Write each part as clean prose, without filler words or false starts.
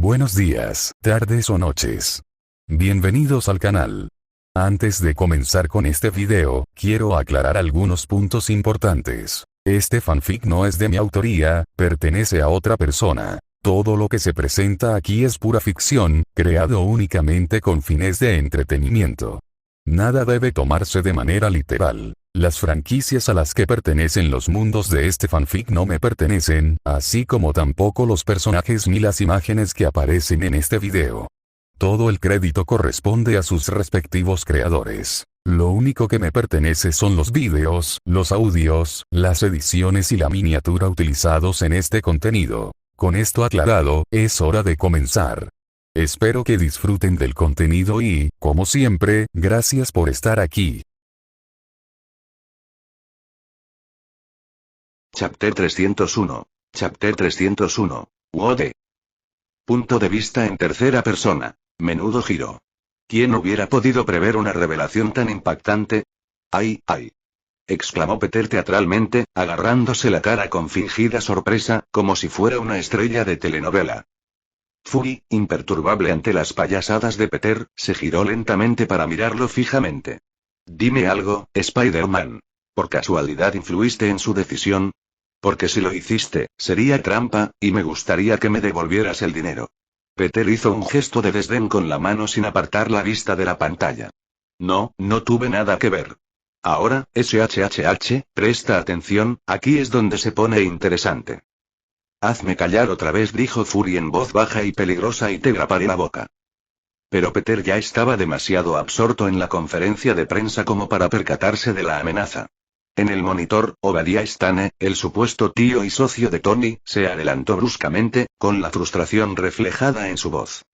Buenos días, tardes o noches. Bienvenidos al canal. Antes de comenzar con este video, quiero aclarar algunos puntos importantes. Este fanfic no es de mi autoría, pertenece a otra persona. Todo lo que se presenta aquí es pura ficción, creado únicamente con fines de entretenimiento. Nada debe tomarse de manera literal. Las franquicias a las que pertenecen los mundos de este fanfic no me pertenecen, así como tampoco los personajes ni las imágenes que aparecen en este video. Todo el crédito corresponde a sus respectivos creadores. Lo único que me pertenece son los vídeos, los audios, las ediciones y la miniatura utilizados en este contenido. Con esto aclarado, es hora de comenzar. Espero que disfruten del contenido y, como siempre, gracias por estar aquí. Chapter 301. Chapter 301. Wode. Punto de vista en tercera persona. Menudo giro. ¿Quién hubiera podido prever una revelación tan impactante? ¡Ay, ay! Exclamó Peter teatralmente, agarrándose la cara con fingida sorpresa, como si fuera una estrella de telenovela. Fury, imperturbable ante las payasadas de Peter, se giró lentamente para mirarlo fijamente. Dime algo, Spider-Man. ¿Por casualidad influiste en su decisión? Porque si lo hiciste, sería trampa, y me gustaría que me devolvieras el dinero. Peter hizo un gesto de desdén con la mano sin apartar la vista de la pantalla. No, no tuve nada que ver. Ahora, SHHH, presta atención, aquí es donde se pone interesante. Hazme callar otra vez, dijo Fury en voz baja y peligrosa, y te graparé la boca. Pero Peter ya estaba demasiado absorto en la conferencia de prensa como para percatarse de la amenaza. En el monitor, Obadiah Stane, el supuesto tío y socio de Tony, se adelantó bruscamente, con la frustración reflejada en su voz.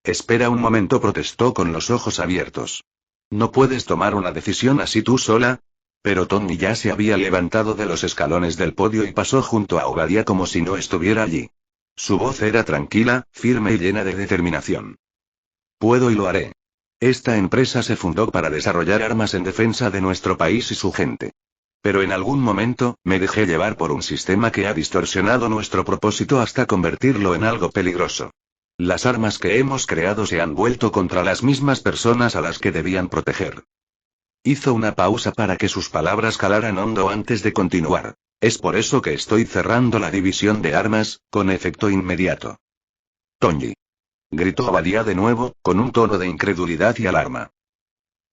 Espera un momento, protestó con los ojos abiertos. ¿No puedes tomar una decisión así tú sola? Pero Tony ya se había levantado de los escalones del podio y pasó junto a Obadiah como si no estuviera allí. Su voz era tranquila, firme y llena de determinación. Puedo y lo haré. Esta empresa se fundó para desarrollar armas en defensa de nuestro país y su gente. Pero en algún momento, me dejé llevar por un sistema que ha distorsionado nuestro propósito hasta convertirlo en algo peligroso. Las armas que hemos creado se han vuelto contra las mismas personas a las que debían proteger. Hizo una pausa para que sus palabras calaran hondo antes de continuar. Es por eso que estoy cerrando la división de armas, con efecto inmediato. Tony. Gritó Obadiah de nuevo, con un tono de incredulidad y alarma.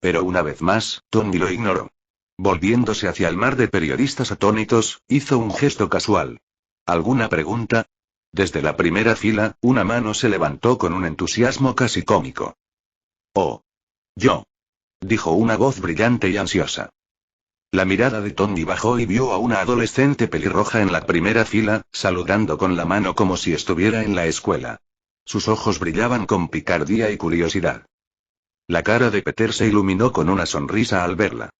Pero una vez más, Tony lo ignoró. Volviéndose hacia el mar de periodistas atónitos, hizo un gesto casual. ¿Alguna pregunta? Desde la primera fila, una mano se levantó con un entusiasmo casi cómico. Oh. Yo. Dijo una voz brillante y ansiosa. La mirada de Tony bajó y vio a una adolescente pelirroja en la primera fila, saludando con la mano como si estuviera en la escuela. Sus ojos brillaban con picardía y curiosidad. La cara de Peter se iluminó con una sonrisa al verla.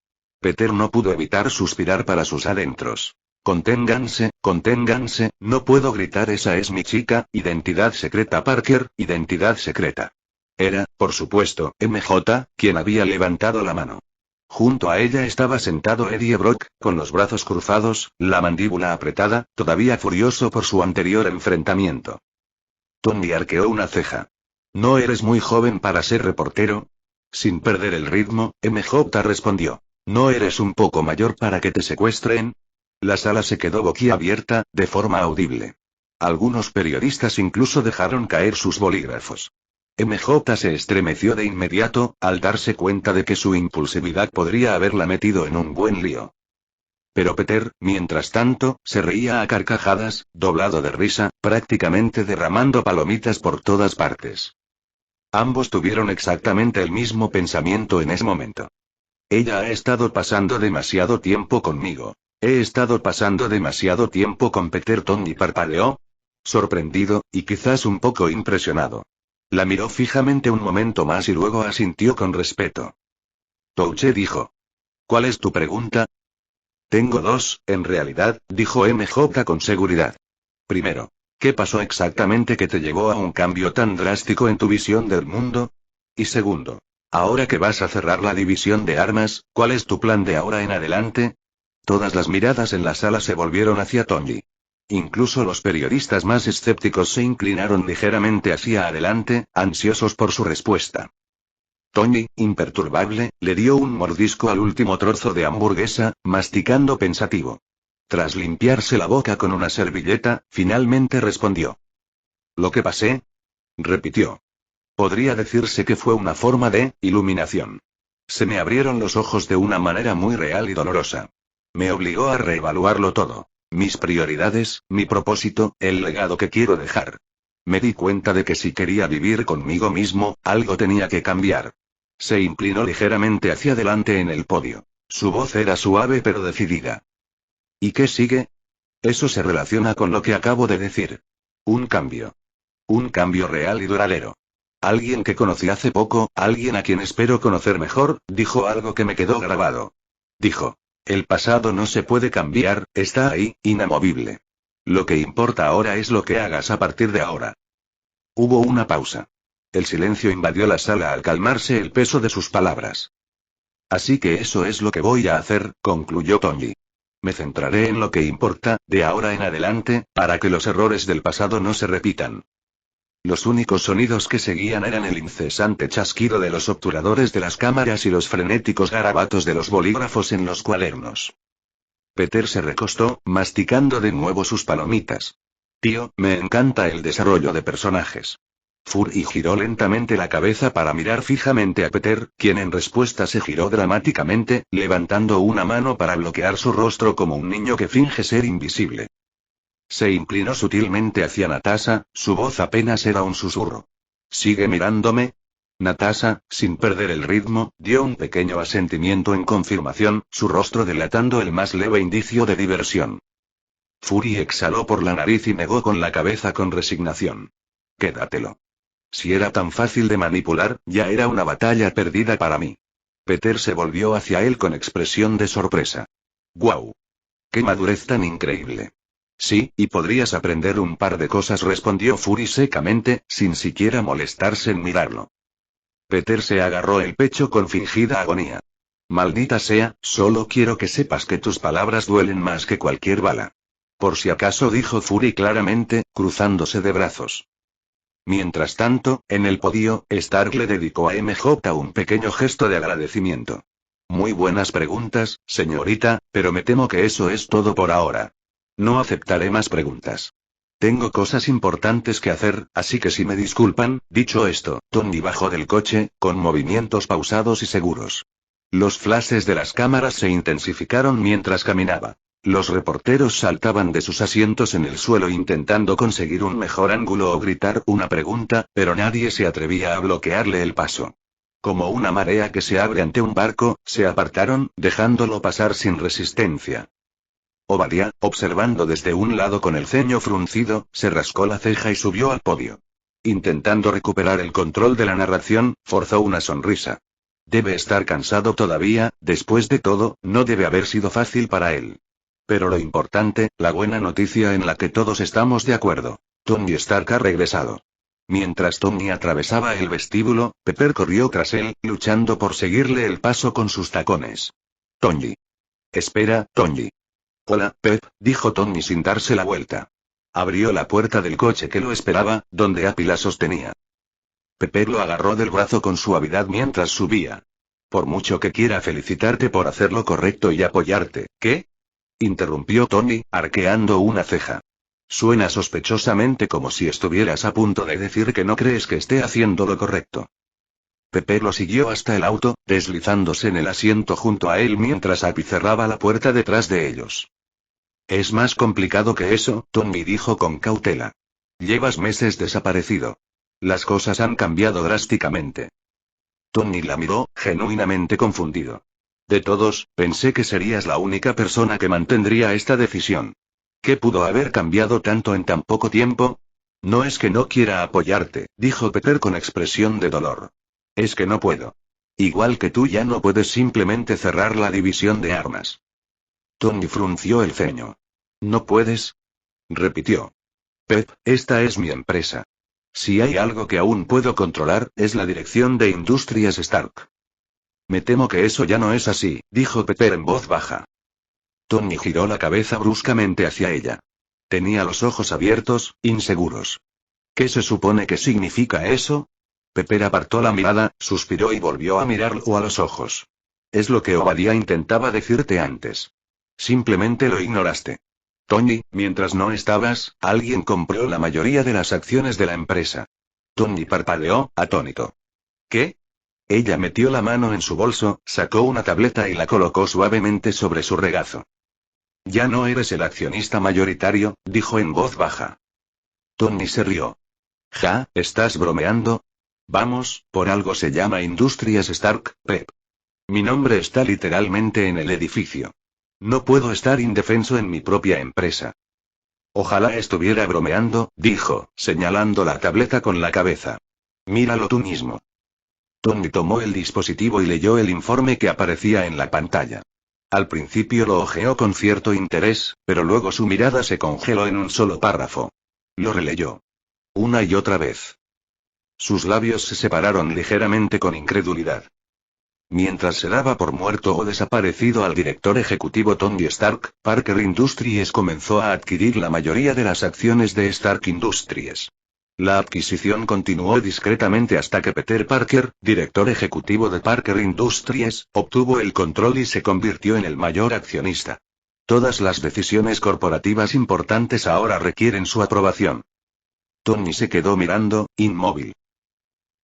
Peter no pudo evitar suspirar para sus adentros. Conténganse, conténganse, no puedo gritar, esa es mi chica, identidad secreta Parker, identidad secreta. Era, por supuesto, MJ, quien había levantado la mano. Junto a ella estaba sentado Eddie Brock, con los brazos cruzados, la mandíbula apretada, todavía furioso por su anterior enfrentamiento. Tony arqueó una ceja. ¿No eres muy joven para ser reportero? Sin perder el ritmo, MJ respondió. ¿No eres un poco mayor para que te secuestren? La sala se quedó boquiabierta, de forma audible. Algunos periodistas incluso dejaron caer sus bolígrafos. MJ se estremeció de inmediato, al darse cuenta de que su impulsividad podría haberla metido en un buen lío. Pero Peter, mientras tanto, se reía a carcajadas, doblado de risa, prácticamente derramando palomitas por todas partes. Ambos tuvieron exactamente el mismo pensamiento en ese momento. Ella ha estado pasando demasiado tiempo conmigo. He estado pasando demasiado tiempo con Peter. Tony parpadeó, sorprendido, y quizás un poco impresionado. La miró fijamente un momento más y luego asintió con respeto. Touche dijo. ¿Cuál es tu pregunta? Tengo dos, en realidad, dijo MJ con seguridad. Primero, ¿qué pasó exactamente que te llevó a un cambio tan drástico en tu visión del mundo? Y segundo, ahora que vas a cerrar la división de armas, ¿cuál es tu plan de ahora en adelante? Todas las miradas en la sala se volvieron hacia Tony. Incluso los periodistas más escépticos se inclinaron ligeramente hacia adelante, ansiosos por su respuesta. Tony, imperturbable, le dio un mordisco al último trozo de hamburguesa, masticando pensativo. Tras limpiarse la boca con una servilleta, finalmente respondió. ¿Lo que pasé? Repitió. Podría decirse que fue una forma de iluminación. Se me abrieron los ojos de una manera muy real y dolorosa. Me obligó a reevaluarlo todo. Mis prioridades, mi propósito, el legado que quiero dejar. Me di cuenta de que si quería vivir conmigo mismo, algo tenía que cambiar. Se inclinó ligeramente hacia adelante en el podio. Su voz era suave pero decidida. ¿Y qué sigue? Eso se relaciona con lo que acabo de decir. Un cambio. Un cambio real y duradero. Alguien que conocí hace poco, alguien a quien espero conocer mejor, dijo algo que me quedó grabado. Dijo. El pasado no se puede cambiar, está ahí, inamovible. Lo que importa ahora es lo que hagas a partir de ahora. Hubo una pausa. El silencio invadió la sala al calmarse el peso de sus palabras. Así que eso es lo que voy a hacer, concluyó Tony. Me centraré en lo que importa, de ahora en adelante, para que los errores del pasado no se repitan. Los únicos sonidos que seguían eran el incesante chasquido de los obturadores de las cámaras y los frenéticos garabatos de los bolígrafos en los cuadernos. Peter se recostó, masticando de nuevo sus palomitas. Tío, me encanta el desarrollo de personajes. Fury giró lentamente la cabeza para mirar fijamente a Peter, quien en respuesta se giró dramáticamente, levantando una mano para bloquear su rostro como un niño que finge ser invisible. Se inclinó sutilmente hacia Natasha, su voz apenas era un susurro. ¿Sigue mirándome? Natasha, sin perder el ritmo, dio un pequeño asentimiento en confirmación, su rostro delatando el más leve indicio de diversión. Fury exhaló por la nariz y negó con la cabeza con resignación. Quédatelo. Si era tan fácil de manipular, ya era una batalla perdida para mí. Peter se volvió hacia él con expresión de sorpresa. ¡Guau! ¡Qué madurez tan increíble! Sí, y podrías aprender un par de cosas, respondió Fury secamente, sin siquiera molestarse en mirarlo. Peter se agarró el pecho con fingida agonía. Maldita sea, solo quiero que sepas que tus palabras duelen más que cualquier bala. Por si acaso, dijo Fury claramente, cruzándose de brazos. Mientras tanto, en el podio, Stark le dedicó a MJ un pequeño gesto de agradecimiento. Muy buenas preguntas, señorita, pero me temo que eso es todo por ahora. No aceptaré más preguntas. Tengo cosas importantes que hacer, así que si me disculpan, dicho esto, Tony bajó del coche, con movimientos pausados y seguros. Los flashes de las cámaras se intensificaron mientras caminaba. Los reporteros saltaban de sus asientos en el suelo intentando conseguir un mejor ángulo o gritar una pregunta, pero nadie se atrevía a bloquearle el paso. Como una marea que se abre ante un barco, se apartaron, dejándolo pasar sin resistencia. Obadiah, observando desde un lado con el ceño fruncido, se rascó la ceja y subió al podio. Intentando recuperar el control de la narración, forzó una sonrisa. Debe estar cansado todavía, después de todo, no debe haber sido fácil para él. Pero lo importante, la buena noticia en la que todos estamos de acuerdo. Tony Stark ha regresado. Mientras Tony atravesaba el vestíbulo, Pepper corrió tras él, luchando por seguirle el paso con sus tacones. Tony. Espera, Tony. Hola, Pep, dijo Tony sin darse la vuelta. Abrió la puerta del coche que lo esperaba, donde Appy la sostenía. Pepper lo agarró del brazo con suavidad mientras subía. Por mucho que quiera felicitarte por hacer lo correcto y apoyarte, ¿qué? Interrumpió Tony, arqueando una ceja. Suena sospechosamente como si estuvieras a punto de decir que no crees que esté haciendo lo correcto. Pepper lo siguió hasta el auto, deslizándose en el asiento junto a él mientras Appy cerraba la puerta detrás de ellos. Es más complicado que eso, Tony dijo con cautela. Llevas meses desaparecido. Las cosas han cambiado drásticamente. Tony la miró, genuinamente confundido. De todos, pensé que serías la única persona que mantendría esta decisión. ¿Qué pudo haber cambiado tanto en tan poco tiempo? No es que no quiera apoyarte, dijo Pepper con expresión de dolor. Es que no puedo. Igual que tú ya no puedes simplemente cerrar la división de armas. Tony frunció el ceño. ¿No puedes? Repitió. Pep, esta es mi empresa. Si hay algo que aún puedo controlar, es la dirección de Industrias Stark. Me temo que eso ya no es así, dijo Pepper en voz baja. Tony giró la cabeza bruscamente hacia ella. Tenía los ojos abiertos, inseguros. ¿Qué se supone que significa eso? Pepper apartó la mirada, suspiró y volvió a mirarlo a los ojos. Es lo que Obadiah intentaba decirte antes. Simplemente lo ignoraste. Tony, mientras no estabas, alguien compró la mayoría de las acciones de la empresa. Tony parpadeó, atónito. ¿Qué? Ella metió la mano en su bolso, sacó una tableta y la colocó suavemente sobre su regazo. Ya no eres el accionista mayoritario, dijo en voz baja. Tony se rió. Ja, ¿estás bromeando? Vamos, por algo se llama Industrias Stark, Pep. Mi nombre está literalmente en el edificio. No puedo estar indefenso en mi propia empresa. Ojalá estuviera bromeando, dijo, señalando la tableta con la cabeza. Míralo tú mismo. Tony tomó el dispositivo y leyó el informe que aparecía en la pantalla. Al principio lo hojeó con cierto interés, pero luego su mirada se congeló en un solo párrafo. Lo releyó. Una y otra vez. Sus labios se separaron ligeramente con incredulidad. Mientras se daba por muerto o desaparecido al director ejecutivo Tony Stark, Parker Industries comenzó a adquirir la mayoría de las acciones de Stark Industries. La adquisición continuó discretamente hasta que Peter Parker, director ejecutivo de Parker Industries, obtuvo el control y se convirtió en el mayor accionista. Todas las decisiones corporativas importantes ahora requieren su aprobación. Tony se quedó mirando, inmóvil.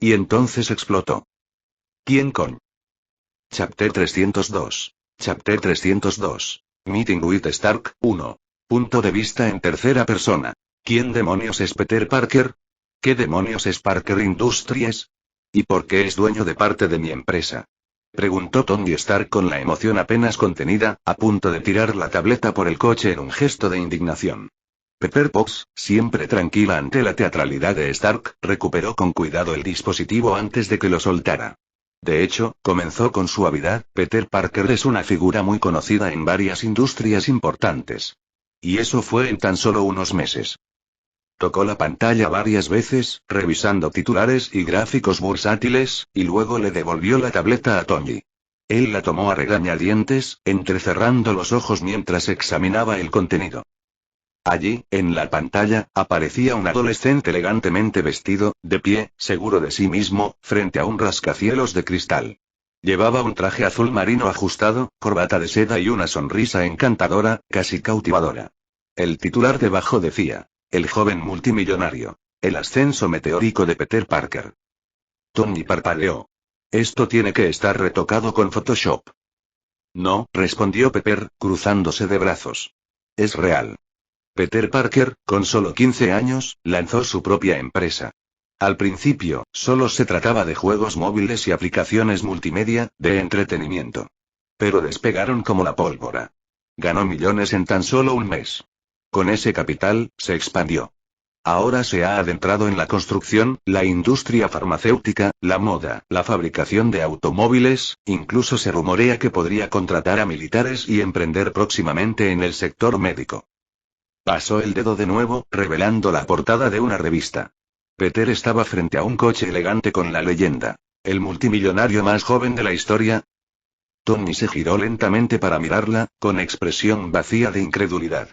Y entonces explotó. ¿Quién con? Chapter 302. Chapter 302. Meeting with Stark, 1. Punto de vista en tercera persona. ¿Quién demonios es Peter Parker? ¿Qué demonios es Parker Industries? ¿Y por qué es dueño de parte de mi empresa? Preguntó Tony Stark con la emoción apenas contenida, a punto de tirar la tableta por el coche en un gesto de indignación. Pepper Potts, siempre tranquila ante la teatralidad de Stark, recuperó con cuidado el dispositivo antes de que lo soltara. De hecho, comenzó con suavidad, Peter Parker es una figura muy conocida en varias industrias importantes. Y eso fue en tan solo unos meses. Tocó la pantalla varias veces, revisando titulares y gráficos bursátiles, y luego le devolvió la tableta a Tony. Él la tomó a regañadientes, entrecerrando los ojos mientras examinaba el contenido. Allí, en la pantalla, aparecía un adolescente elegantemente vestido, de pie, seguro de sí mismo, frente a un rascacielos de cristal. Llevaba un traje azul marino ajustado, corbata de seda y una sonrisa encantadora, casi cautivadora. El titular debajo decía: El joven multimillonario. El ascenso meteórico de Peter Parker. Tony parpadeó. Esto tiene que estar retocado con Photoshop. No, respondió Pepper, cruzándose de brazos. Es real. Peter Parker, con solo 15 años, lanzó su propia empresa. Al principio, solo se trataba de juegos móviles y aplicaciones multimedia, de entretenimiento. Pero despegaron como la pólvora. Ganó millones en tan solo un mes. Con ese capital, se expandió. Ahora se ha adentrado en la construcción, la industria farmacéutica, la moda, la fabricación de automóviles, incluso se rumorea que podría contratar a militares y emprender próximamente en el sector médico. Pasó el dedo de nuevo, revelando la portada de una revista. Peter estaba frente a un coche elegante con la leyenda: el multimillonario más joven de la historia. Tony se giró lentamente para mirarla, con expresión vacía de incredulidad.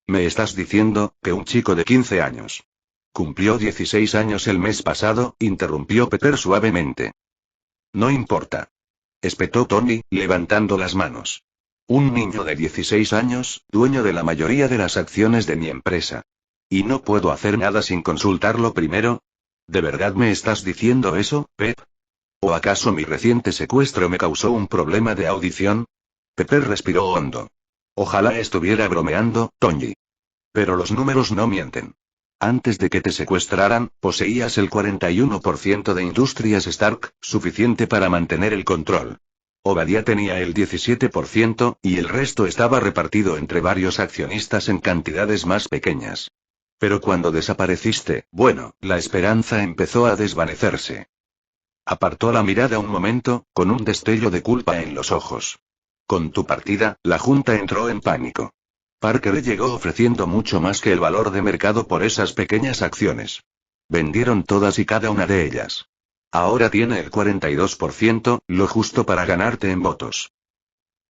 ¿Me estás diciendo que un chico de 15 años cumplió 16 años el mes pasado?, interrumpió Peter suavemente. No importa. Espetó Tony, levantando las manos. Un niño de 16 años, dueño de la mayoría de las acciones de mi empresa. ¿Y no puedo hacer nada sin consultarlo primero? ¿De verdad me estás diciendo eso, Pep? ¿O acaso mi reciente secuestro me causó un problema de audición? Pepper respiró hondo. Ojalá estuviera bromeando, Tony. Pero los números no mienten. Antes de que te secuestraran, poseías el 41% de Industrias Stark, suficiente para mantener el control. Obadiah tenía el 17%, y el resto estaba repartido entre varios accionistas en cantidades más pequeñas. Pero cuando desapareciste, bueno, la esperanza empezó a desvanecerse. Apartó la mirada un momento, con un destello de culpa en los ojos. Con tu partida, la junta entró en pánico. Parker llegó ofreciendo mucho más que el valor de mercado por esas pequeñas acciones. Vendieron todas y cada una de ellas. Ahora tiene el 42%, lo justo para ganarte en votos.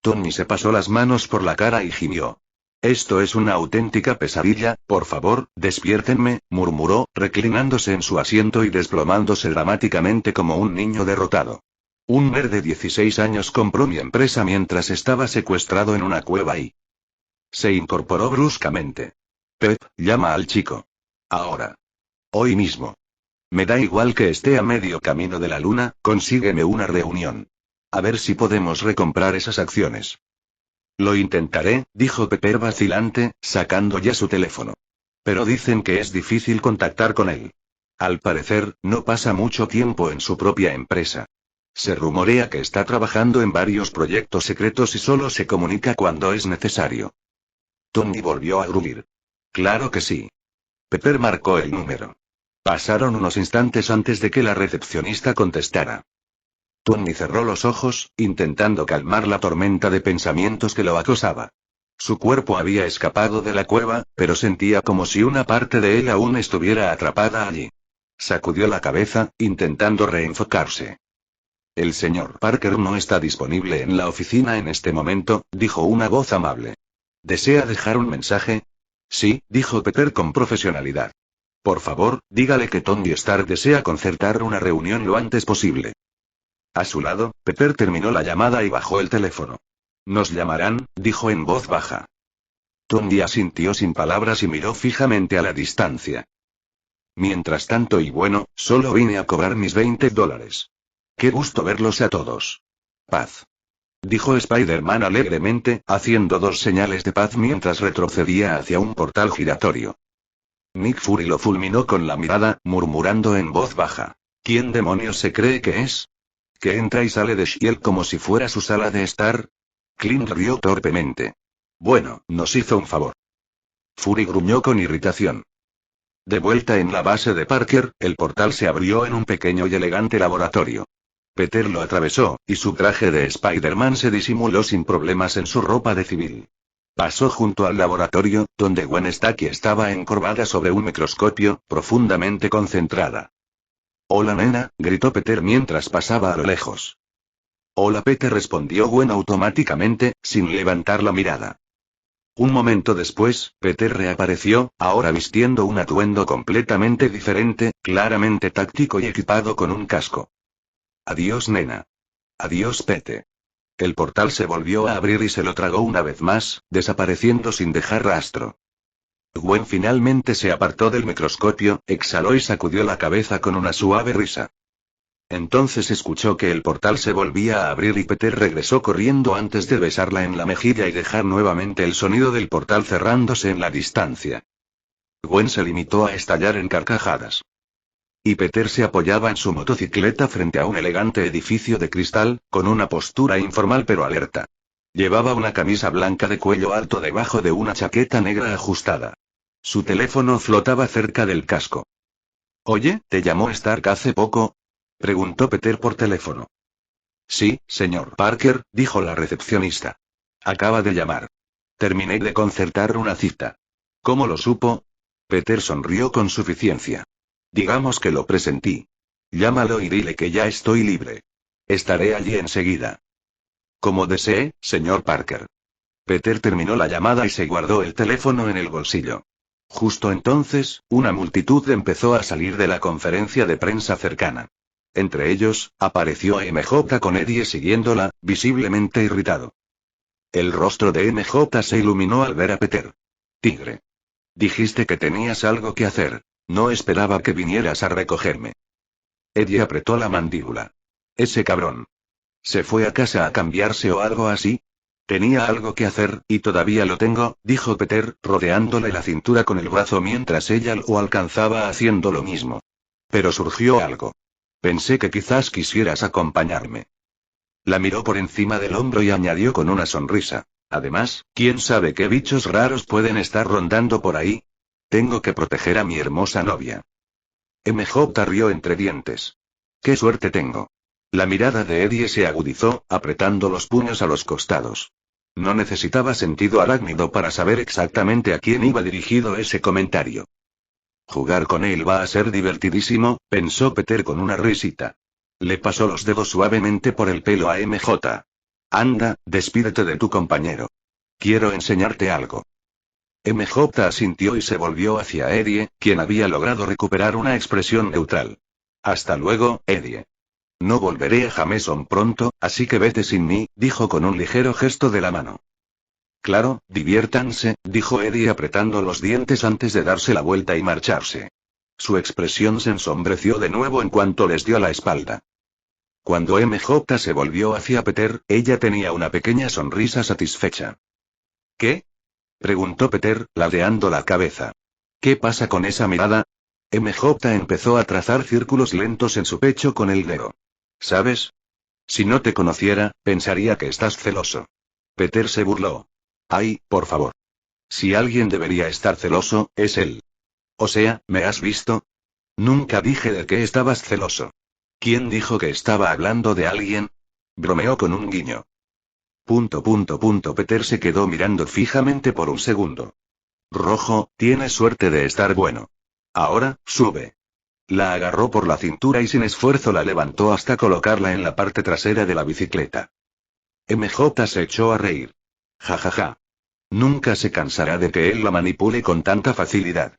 Tony se pasó las manos por la cara y gimió. Esto es una auténtica pesadilla, por favor, despiértenme, murmuró, reclinándose en su asiento y desplomándose dramáticamente como un niño derrotado. Un nerd de 16 años compró mi empresa mientras estaba secuestrado en una cueva y... Se incorporó bruscamente. Pep, llama al chico. Ahora. Hoy mismo. Me da igual que esté a medio camino de la luna, consígueme una reunión. A ver si podemos recomprar esas acciones. Lo intentaré, dijo Pepper vacilante, sacando ya su teléfono. Pero dicen que es difícil contactar con él. Al parecer, no pasa mucho tiempo en su propia empresa. Se rumorea que está trabajando en varios proyectos secretos y solo se comunica cuando es necesario. Tony volvió a gruñir. Claro que sí. Pepper marcó el número. Pasaron unos instantes antes de que la recepcionista contestara. Tony cerró los ojos, intentando calmar la tormenta de pensamientos que lo acosaba. Su cuerpo había escapado de la cueva, pero sentía como si una parte de él aún estuviera atrapada allí. Sacudió la cabeza, intentando reenfocarse. El señor Parker no está disponible en la oficina en este momento, dijo una voz amable. ¿Desea dejar un mensaje? Sí, dijo Pepper con profesionalidad. Por favor, dígale que Tony Stark desea concertar una reunión lo antes posible. A su lado, Pepper terminó la llamada y bajó el teléfono. Nos llamarán, dijo en voz baja. Tony asintió sin palabras y miró fijamente a la distancia. Mientras tanto y bueno, solo vine a cobrar mis $20. Qué gusto verlos a todos. Paz. Dijo Spider-Man alegremente, haciendo 2 señales de paz mientras retrocedía hacia un portal giratorio. Nick Fury lo fulminó con la mirada, murmurando en voz baja. ¿Quién demonios se cree que es? ¿Que entra y sale de S.H.I.E.L.D. como si fuera su sala de estar? Clint rió torpemente. Bueno, nos hizo un favor. Fury gruñó con irritación. De vuelta en la base de Parker, el portal se abrió en un pequeño y elegante laboratorio. Peter lo atravesó, y su traje de Spider-Man se disimuló sin problemas en su ropa de civil. Pasó junto al laboratorio, donde Gwen Stacy estaba encorvada sobre un microscopio, profundamente concentrada. Hola nena, gritó Peter mientras pasaba a lo lejos. Hola Peter, respondió Gwen automáticamente, sin levantar la mirada. Un momento después, Peter reapareció, ahora vistiendo un atuendo completamente diferente, claramente táctico y equipado con un casco. Adiós nena. Adiós Pete. El portal se volvió a abrir y se lo tragó una vez más, desapareciendo sin dejar rastro. Gwen finalmente se apartó del microscopio, exhaló y sacudió la cabeza con una suave risa. Entonces escuchó que el portal se volvía a abrir y Peter regresó corriendo antes de besarla en la mejilla y dejar nuevamente el sonido del portal cerrándose en la distancia. Gwen se limitó a estallar en carcajadas. Y Peter se apoyaba en su motocicleta frente a un elegante edificio de cristal, con una postura informal pero alerta. Llevaba una camisa blanca de cuello alto debajo de una chaqueta negra ajustada. Su teléfono flotaba cerca del casco. Oye, ¿te llamó Stark hace poco? Preguntó Peter por teléfono. Sí, señor Parker, dijo la recepcionista. Acaba de llamar. Terminé de concertar una cita. ¿Cómo lo supo? Peter sonrió con suficiencia. Digamos que lo presentí. Llámalo y dile que ya estoy libre. Estaré allí enseguida. Como desee, señor Parker. Peter terminó la llamada y se guardó el teléfono en el bolsillo. Justo entonces, una multitud empezó a salir de la conferencia de prensa cercana. Entre ellos, apareció MJ con Eddie siguiéndola, visiblemente irritado. El rostro de MJ se iluminó al ver a Peter. Tigre. Dijiste que tenías algo que hacer. No esperaba que vinieras a recogerme. Eddie apretó la mandíbula. Ese cabrón. ¿Se fue a casa a cambiarse o algo así? Tenía algo que hacer, y todavía lo tengo, dijo Peter, rodeándole la cintura con el brazo mientras ella lo alcanzaba haciendo lo mismo. Pero surgió algo. Pensé que quizás quisieras acompañarme. La miró por encima del hombro y añadió con una sonrisa. Además, ¿quién sabe qué bichos raros pueden estar rondando por ahí? Tengo que proteger a mi hermosa novia. MJ rió entre dientes. ¡Qué suerte tengo! La mirada de Eddie se agudizó, apretando los puños a los costados. No necesitaba sentido arácnido para saber exactamente a quién iba dirigido ese comentario. Jugar con él va a ser divertidísimo, pensó Peter con una risita. Le pasó los dedos suavemente por el pelo a MJ. Anda, despídete de tu compañero. Quiero enseñarte algo. MJ asintió y se volvió hacia Eddie, quien había logrado recuperar una expresión neutral. Hasta luego, Eddie. No volveré a Jameson pronto, así que vete sin mí, dijo con un ligero gesto de la mano. Claro, diviértanse, dijo Eddie apretando los dientes antes de darse la vuelta y marcharse. Su expresión se ensombreció de nuevo en cuanto les dio la espalda. Cuando MJ se volvió hacia Peter, ella tenía una pequeña sonrisa satisfecha. ¿Qué? Preguntó Peter, ladeando la cabeza. ¿Qué pasa con esa mirada? MJ empezó a trazar círculos lentos en su pecho con el dedo. ¿Sabes? Si no te conociera, pensaría que estás celoso. Peter se burló. Ay, por favor. Si alguien debería estar celoso, es él. O sea, ¿me has visto? Nunca dije de qué estabas celoso. ¿Quién dijo que estaba hablando de alguien? Bromeó con un guiño. Peter se quedó mirando fijamente por un segundo. Rojo, tienes suerte de estar bueno. Ahora, sube. La agarró por la cintura y sin esfuerzo la levantó hasta colocarla en la parte trasera de la bicicleta. MJ se echó a reír. Ja ja ja. Nunca se cansará de que él la manipule con tanta facilidad.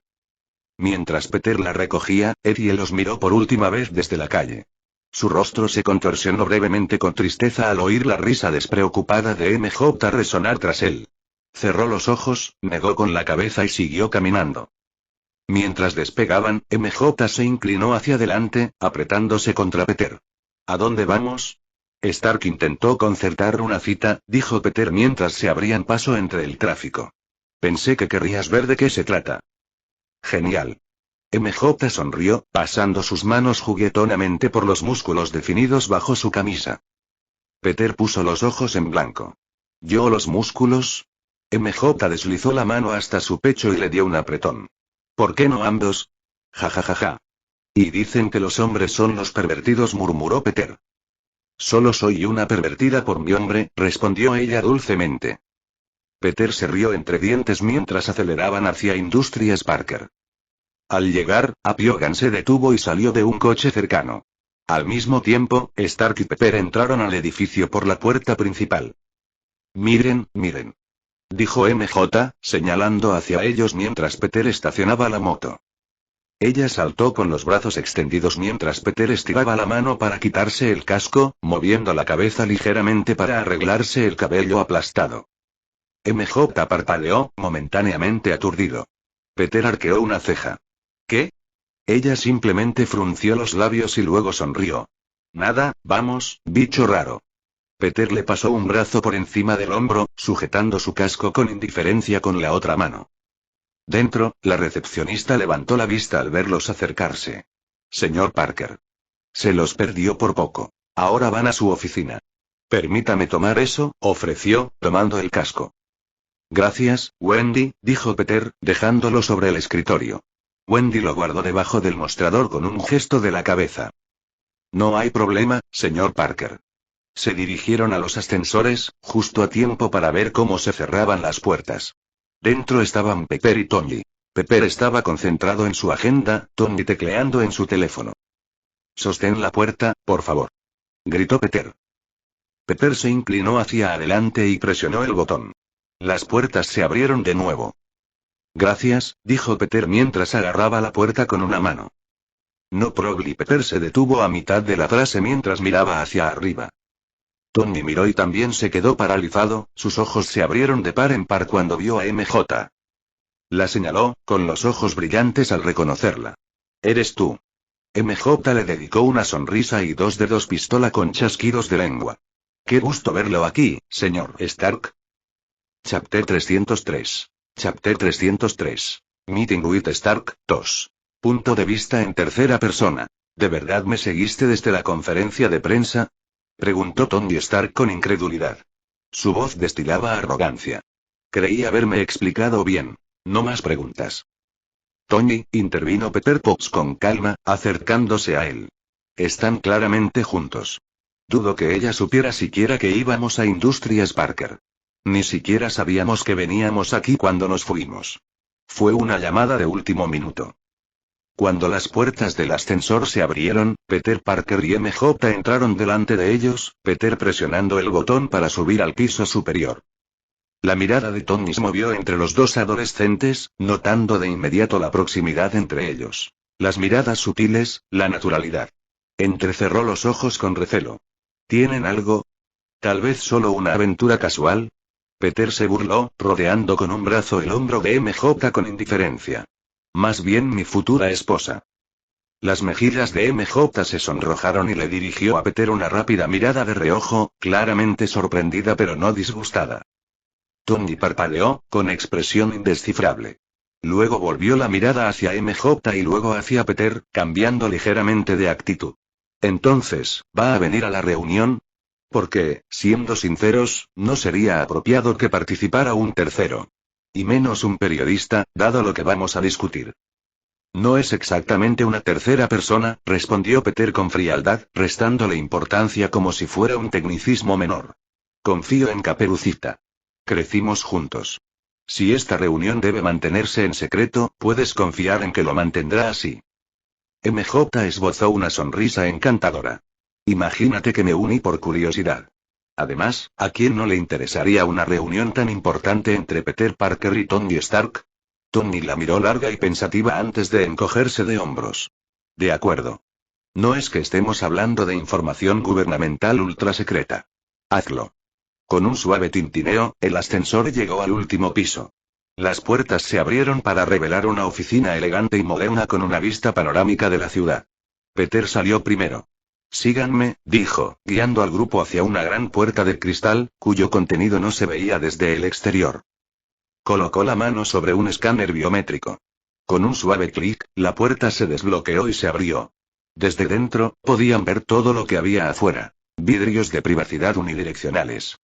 Mientras Peter la recogía, Eddie los miró por última vez desde la calle. Su rostro se contorsionó brevemente con tristeza al oír la risa despreocupada de MJ resonar tras él. Cerró los ojos, negó con la cabeza y siguió caminando. Mientras despegaban, MJ se inclinó hacia adelante, apretándose contra Peter. ¿A dónde vamos? Stark intentó concertar una cita, dijo Peter mientras se abrían paso entre el tráfico. Pensé que querrías ver de qué se trata. Genial. MJ sonrió, pasando sus manos juguetonamente por los músculos definidos bajo su camisa. Peter puso los ojos en blanco. ¿Yo los músculos? MJ deslizó la mano hasta su pecho y le dio un apretón. ¿Por qué no ambos? Ja ja ja ja. Y dicen que los hombres son los pervertidos, murmuró Peter. Solo soy una pervertida por mi hombre, respondió ella dulcemente. Peter se rió entre dientes mientras aceleraban hacia Industrias Parker. Al llegar, Apiogan se detuvo y salió de un coche cercano. Al mismo tiempo, Stark y Peter entraron al edificio por la puerta principal. Miren, miren. Dijo MJ, señalando hacia ellos mientras Peter estacionaba la moto. Ella saltó con los brazos extendidos mientras Peter estiraba la mano para quitarse el casco, moviendo la cabeza ligeramente para arreglarse el cabello aplastado. MJ parpadeó, momentáneamente aturdido. Peter arqueó una ceja. ¿Qué? Ella simplemente frunció los labios y luego sonrió. Nada, vamos, bicho raro. Peter le pasó un brazo por encima del hombro, sujetando su casco con indiferencia con la otra mano. Dentro, la recepcionista levantó la vista al verlos acercarse. Señor Parker. Se los perdió por poco. Ahora van a su oficina. Permítame tomar eso, ofreció, tomando el casco. Gracias, Wendy, dijo Peter, dejándolo sobre el escritorio. Wendy lo guardó debajo del mostrador con un gesto de la cabeza. No hay problema, señor Parker. Se dirigieron a los ascensores, justo a tiempo para ver cómo se cerraban las puertas. Dentro estaban Peter y Tony. Peter estaba concentrado en su agenda, Tony tecleando en su teléfono. Sostén la puerta, por favor. Gritó Peter. Peter se inclinó hacia adelante y presionó el botón. Las puertas se abrieron de nuevo. Gracias, dijo Peter mientras agarraba la puerta con una mano. No probably. Peter se detuvo a mitad de la frase mientras miraba hacia arriba. Tony miró y también se quedó paralizado, sus ojos se abrieron de par en par cuando vio a MJ. La señaló, con los ojos brillantes al reconocerla. Eres tú. MJ le dedicó una sonrisa y dos dedos pistola con chasquidos de lengua. Qué gusto verlo aquí, señor Stark. Chapter 303. Chapter 303. Meeting with Stark, 2. Punto de vista en tercera persona. ¿De verdad me seguiste desde la conferencia de prensa? Preguntó Tony Stark con incredulidad. Su voz destilaba arrogancia. Creí haberme explicado bien. No más preguntas. Tony, intervino Peter Potts con calma, acercándose a él. Están claramente juntos. Dudo que ella supiera siquiera que íbamos a Industrias Parker. Ni siquiera sabíamos que veníamos aquí cuando nos fuimos. Fue una llamada de último minuto. Cuando las puertas del ascensor se abrieron, Peter Parker y MJ entraron delante de ellos, Peter presionando el botón para subir al piso superior. La mirada de Tony se movió entre los dos adolescentes, notando de inmediato la proximidad entre ellos. Las miradas sutiles, la naturalidad. Entrecerró los ojos con recelo. ¿Tienen algo? ¿Tal vez solo una aventura casual? Peter se burló, rodeando con un brazo el hombro de MJ con indiferencia. Más bien mi futura esposa. Las mejillas de MJ se sonrojaron y le dirigió a Peter una rápida mirada de reojo, claramente sorprendida pero no disgustada. Tony parpadeó, con expresión indescifrable. Luego volvió la mirada hacia MJ y luego hacia Peter, cambiando ligeramente de actitud. Entonces, ¿va a venir a la reunión? Porque, siendo sinceros, no sería apropiado que participara un tercero. Y menos un periodista, dado lo que vamos a discutir. No es exactamente una tercera persona, respondió Peter con frialdad, restándole importancia como si fuera un tecnicismo menor. Confío en Caperucita. Crecimos juntos. Si esta reunión debe mantenerse en secreto, puedes confiar en que lo mantendrá así. MJ esbozó una sonrisa encantadora. Imagínate que me uní por curiosidad. Además, ¿a quién no le interesaría una reunión tan importante entre Peter Parker y Tony Stark? Tony la miró larga y pensativa antes de encogerse de hombros. De acuerdo. No es que estemos hablando de información gubernamental ultrasecreta. Hazlo. Con un suave tintineo, el ascensor llegó al último piso. Las puertas se abrieron para revelar una oficina elegante y moderna con una vista panorámica de la ciudad. Peter salió primero. Síganme, dijo, guiando al grupo hacia una gran puerta de cristal, cuyo contenido no se veía desde el exterior. Colocó la mano sobre un escáner biométrico. Con un suave clic, la puerta se desbloqueó y se abrió. Desde dentro, podían ver todo lo que había afuera. Vidrios de privacidad unidireccionales.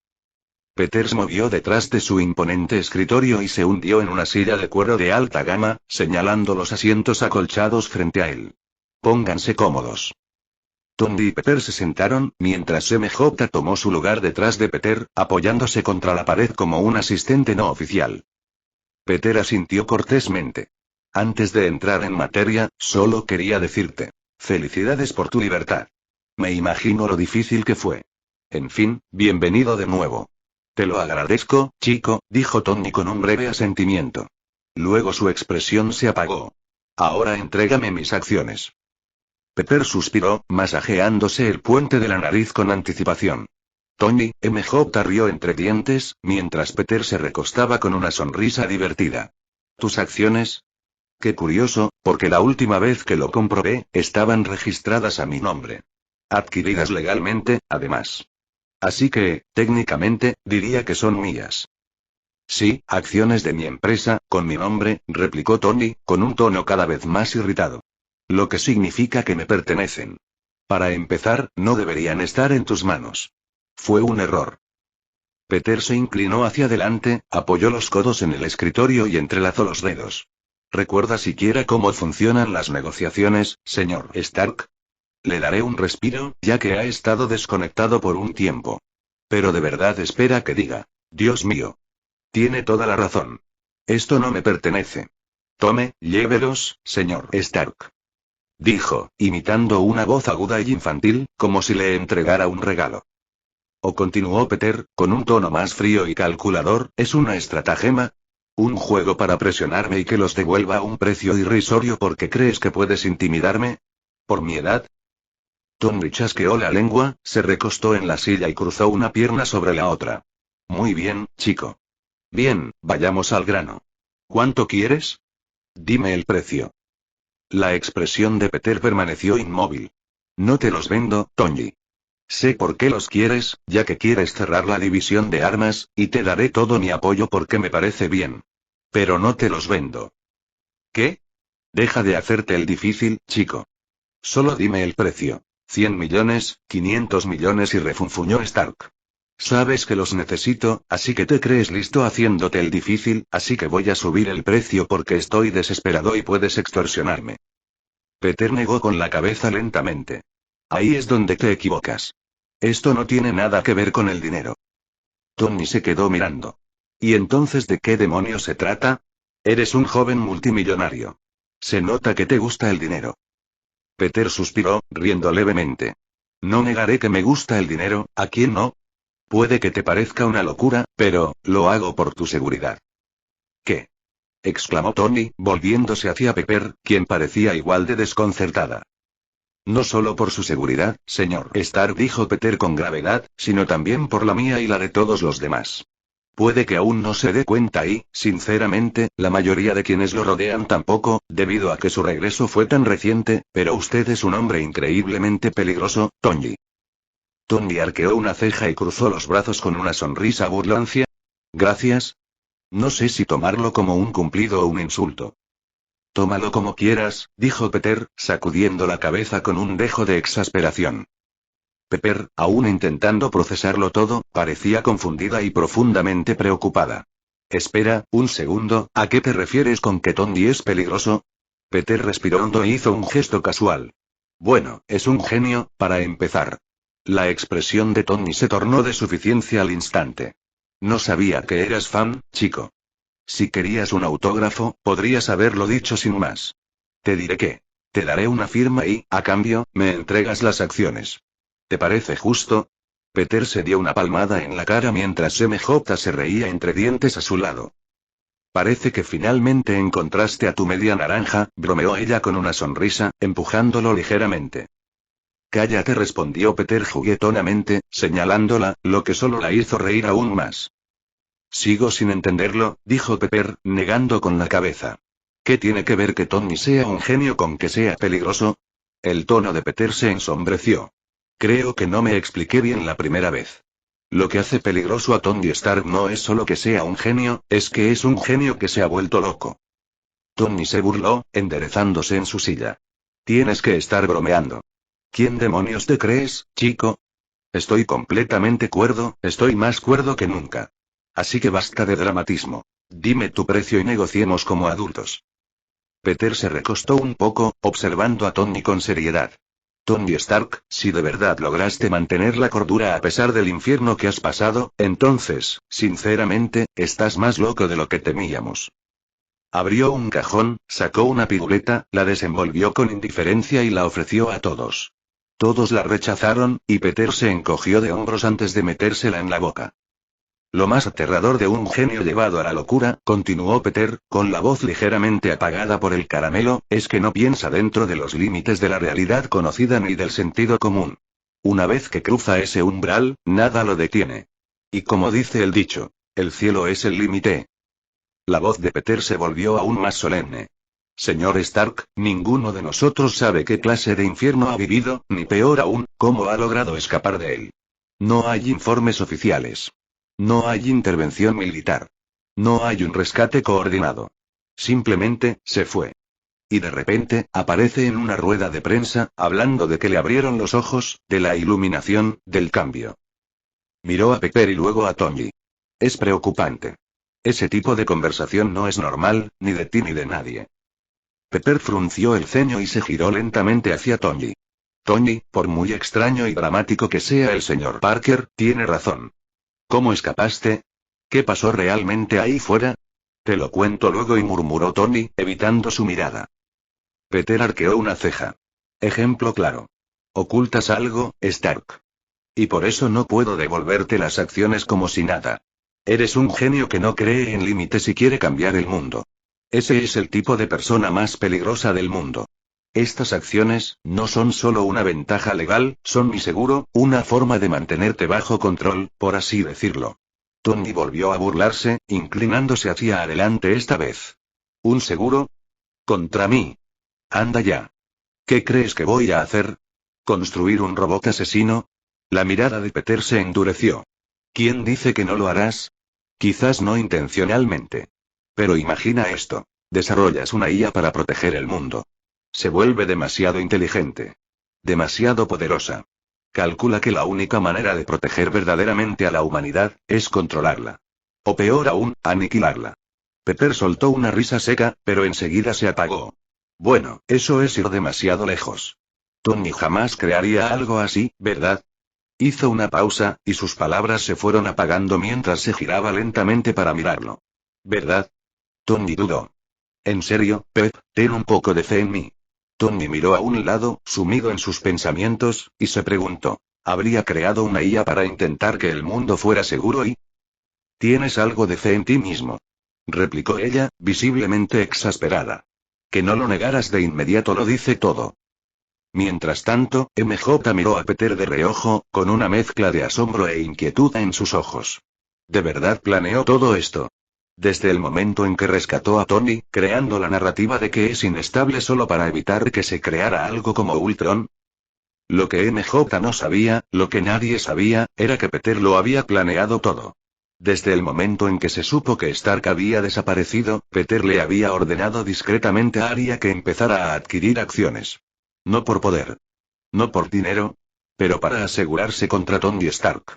Peter se movió detrás de su imponente escritorio y se hundió en una silla de cuero de alta gama, señalando los asientos acolchados frente a él. Pónganse cómodos. Tony y Peter se sentaron, mientras MJ tomó su lugar detrás de Peter, apoyándose contra la pared como un asistente no oficial. Peter asintió cortésmente. Antes de entrar en materia, solo quería decirte: felicidades por tu libertad. Me imagino lo difícil que fue. En fin, bienvenido de nuevo. Te lo agradezco, chico, dijo Tony con un breve asentimiento. Luego su expresión se apagó. Ahora entrégame mis acciones. Peter suspiró, masajeándose el puente de la nariz con anticipación. Tony, MJ rió entre dientes, mientras Peter se recostaba con una sonrisa divertida. ¿Tus acciones? Qué curioso, porque la última vez que lo comprobé, estaban registradas a mi nombre. Adquiridas legalmente, además. Así que, técnicamente, diría que son mías. Sí, acciones de mi empresa, con mi nombre, replicó Tony, con un tono cada vez más irritado. Lo que significa que me pertenecen. Para empezar, no deberían estar en tus manos. Fue un error. Peter se inclinó hacia adelante, apoyó los codos en el escritorio y entrelazó los dedos. ¿Recuerda siquiera cómo funcionan las negociaciones, señor Stark? Le daré un respiro, ya que ha estado desconectado por un tiempo. Pero de verdad espera que diga: Dios mío. Tiene toda la razón. Esto no me pertenece. Tome, llévelos, señor Stark. Dijo, imitando una voz aguda y infantil, como si le entregara un regalo. O continuó Peter, con un tono más frío y calculador, ¿es una estratagema? ¿Un juego para presionarme y que los devuelva a un precio irrisorio porque crees que puedes intimidarme? ¿Por mi edad? Tony chasqueó la lengua, se recostó en la silla y cruzó una pierna sobre la otra. Muy bien, chico. Bien, vayamos al grano. ¿Cuánto quieres? Dime el precio. La expresión de Peter permaneció inmóvil. No te los vendo, Tony. Sé por qué los quieres, ya que quieres cerrar la división de armas, y te daré todo mi apoyo porque me parece bien. Pero no te los vendo. ¿Qué? Deja de hacerte el difícil, chico. Solo dime el precio. 100 millones, 500 millones y refunfuñó Stark. Sabes que los necesito, así que te crees listo haciéndote el difícil, así que voy a subir el precio porque estoy desesperado y puedes extorsionarme. Peter negó con la cabeza lentamente. Ahí es donde te equivocas. Esto no tiene nada que ver con el dinero. Tony se quedó mirando. ¿Y entonces de qué demonios se trata? Eres un joven multimillonario. Se nota que te gusta el dinero. Peter suspiró, riendo levemente. No negaré que me gusta el dinero, ¿a quién no? Puede que te parezca una locura, pero, lo hago por tu seguridad. ¿Qué? Exclamó Tony, volviéndose hacia Pepper, quien parecía igual de desconcertada. No solo por su seguridad, señor Stark, dijo Peter con gravedad, sino también por la mía y la de todos los demás. Puede que aún no se dé cuenta y, sinceramente, la mayoría de quienes lo rodean tampoco, debido a que su regreso fue tan reciente, pero usted es un hombre increíblemente peligroso, Tony. Tony arqueó una ceja y cruzó los brazos con una sonrisa burlancia. Gracias. No sé si tomarlo como un cumplido o un insulto. Tómalo como quieras, dijo Peter, sacudiendo la cabeza con un dejo de exasperación. Pepper, aún intentando procesarlo todo, parecía confundida y profundamente preocupada. Espera, un segundo, ¿a qué te refieres con que Tony es peligroso? Peter respiró hondo e hizo un gesto casual. Bueno, es un genio, para empezar. La expresión de Tony se tornó de suficiencia al instante. No sabía que eras fan, chico. Si querías un autógrafo, podrías haberlo dicho sin más. Te diré que. Te daré una firma y, a cambio, me entregas las acciones. ¿Te parece justo? Peter se dio una palmada en la cara mientras MJ se reía entre dientes a su lado. Parece que finalmente encontraste a tu media naranja, bromeó ella con una sonrisa, empujándolo ligeramente. Cállate, respondió Peter juguetonamente, señalándola, lo que solo la hizo reír aún más. Sigo sin entenderlo, dijo Pepper, negando con la cabeza. ¿Qué tiene que ver que Tony sea un genio con que sea peligroso? El tono de Peter se ensombreció. Creo que no me expliqué bien la primera vez. Lo que hace peligroso a Tony Stark no es solo que sea un genio, es que es un genio que se ha vuelto loco. Tony se burló, enderezándose en su silla. Tienes que estar bromeando. ¿Quién demonios te crees, chico? Estoy completamente cuerdo, estoy más cuerdo que nunca. Así que basta de dramatismo. Dime tu precio y negociemos como adultos. Peter se recostó un poco, observando a Tony con seriedad. Tony Stark, si de verdad lograste mantener la cordura a pesar del infierno que has pasado, entonces, sinceramente, estás más loco de lo que temíamos. Abrió un cajón, sacó una piruleta, la desenvolvió con indiferencia y la ofreció a todos. Todos la rechazaron, y Peter se encogió de hombros antes de metérsela en la boca. Lo más aterrador de un genio llevado a la locura, continuó Peter, con la voz ligeramente apagada por el caramelo, es que no piensa dentro de los límites de la realidad conocida ni del sentido común. Una vez que cruza ese umbral, nada lo detiene. Y como dice el dicho, el cielo es el límite. La voz de Peter se volvió aún más solemne. Señor Stark, ninguno de nosotros sabe qué clase de infierno ha vivido, ni peor aún, cómo ha logrado escapar de él. No hay informes oficiales. No hay intervención militar. No hay un rescate coordinado. Simplemente, se fue. Y de repente, aparece en una rueda de prensa, hablando de que le abrieron los ojos, de la iluminación, del cambio. Miró a Pepper y luego a Tony. Es preocupante. Ese tipo de conversación no es normal, ni de ti ni de nadie. Pepper frunció el ceño y se giró lentamente hacia Tony. Tony, por muy extraño y dramático que sea el señor Parker, tiene razón. ¿Cómo escapaste? ¿Qué pasó realmente ahí fuera? Te lo cuento luego, y murmuró Tony, evitando su mirada. Peter arqueó una ceja. Ejemplo claro. Ocultas algo, Stark. Y por eso no puedo devolverte las acciones como si nada. Eres un genio que no cree en límites y quiere cambiar el mundo. Ese es el tipo de persona más peligrosa del mundo. Estas acciones, no son solo una ventaja legal, son mi seguro, una forma de mantenerte bajo control, por así decirlo. Tony volvió a burlarse, inclinándose hacia adelante esta vez. ¿Un seguro? ¿Contra mí? Anda ya. ¿Qué crees que voy a hacer? ¿Construir un robot asesino? La mirada de Peter se endureció. ¿Quién dice que no lo harás? Quizás no intencionalmente. Pero imagina esto. Desarrollas una IA para proteger el mundo. Se vuelve demasiado inteligente. Demasiado poderosa. Calcula que la única manera de proteger verdaderamente a la humanidad, es controlarla. O peor aún, aniquilarla. Pepper soltó una risa seca, pero enseguida se apagó. Bueno, eso es ir demasiado lejos. Tony jamás crearía algo así, ¿verdad? Hizo una pausa, y sus palabras se fueron apagando mientras se giraba lentamente para mirarlo. ¿Verdad? Tony dudó. En serio, Pep, ten un poco de fe en mí. Tony miró a un lado, sumido en sus pensamientos, y se preguntó. Habría creado una IA para intentar que el mundo fuera seguro y... ¿Tienes algo de fe en ti mismo?, replicó ella, visiblemente exasperada. Que no lo negaras de inmediato lo dice todo. Mientras tanto, MJ miró a Peter de reojo, con una mezcla de asombro e inquietud en sus ojos. ¿De verdad planeó todo esto? Desde el momento en que rescató a Tony, creando la narrativa de que es inestable solo para evitar que se creara algo como Ultron. Lo que MJ no sabía, lo que nadie sabía, era que Peter lo había planeado todo. Desde el momento en que se supo que Stark había desaparecido, Peter le había ordenado discretamente a Arya que empezara a adquirir acciones. No por poder. No por dinero. Pero para asegurarse contra Tony Stark.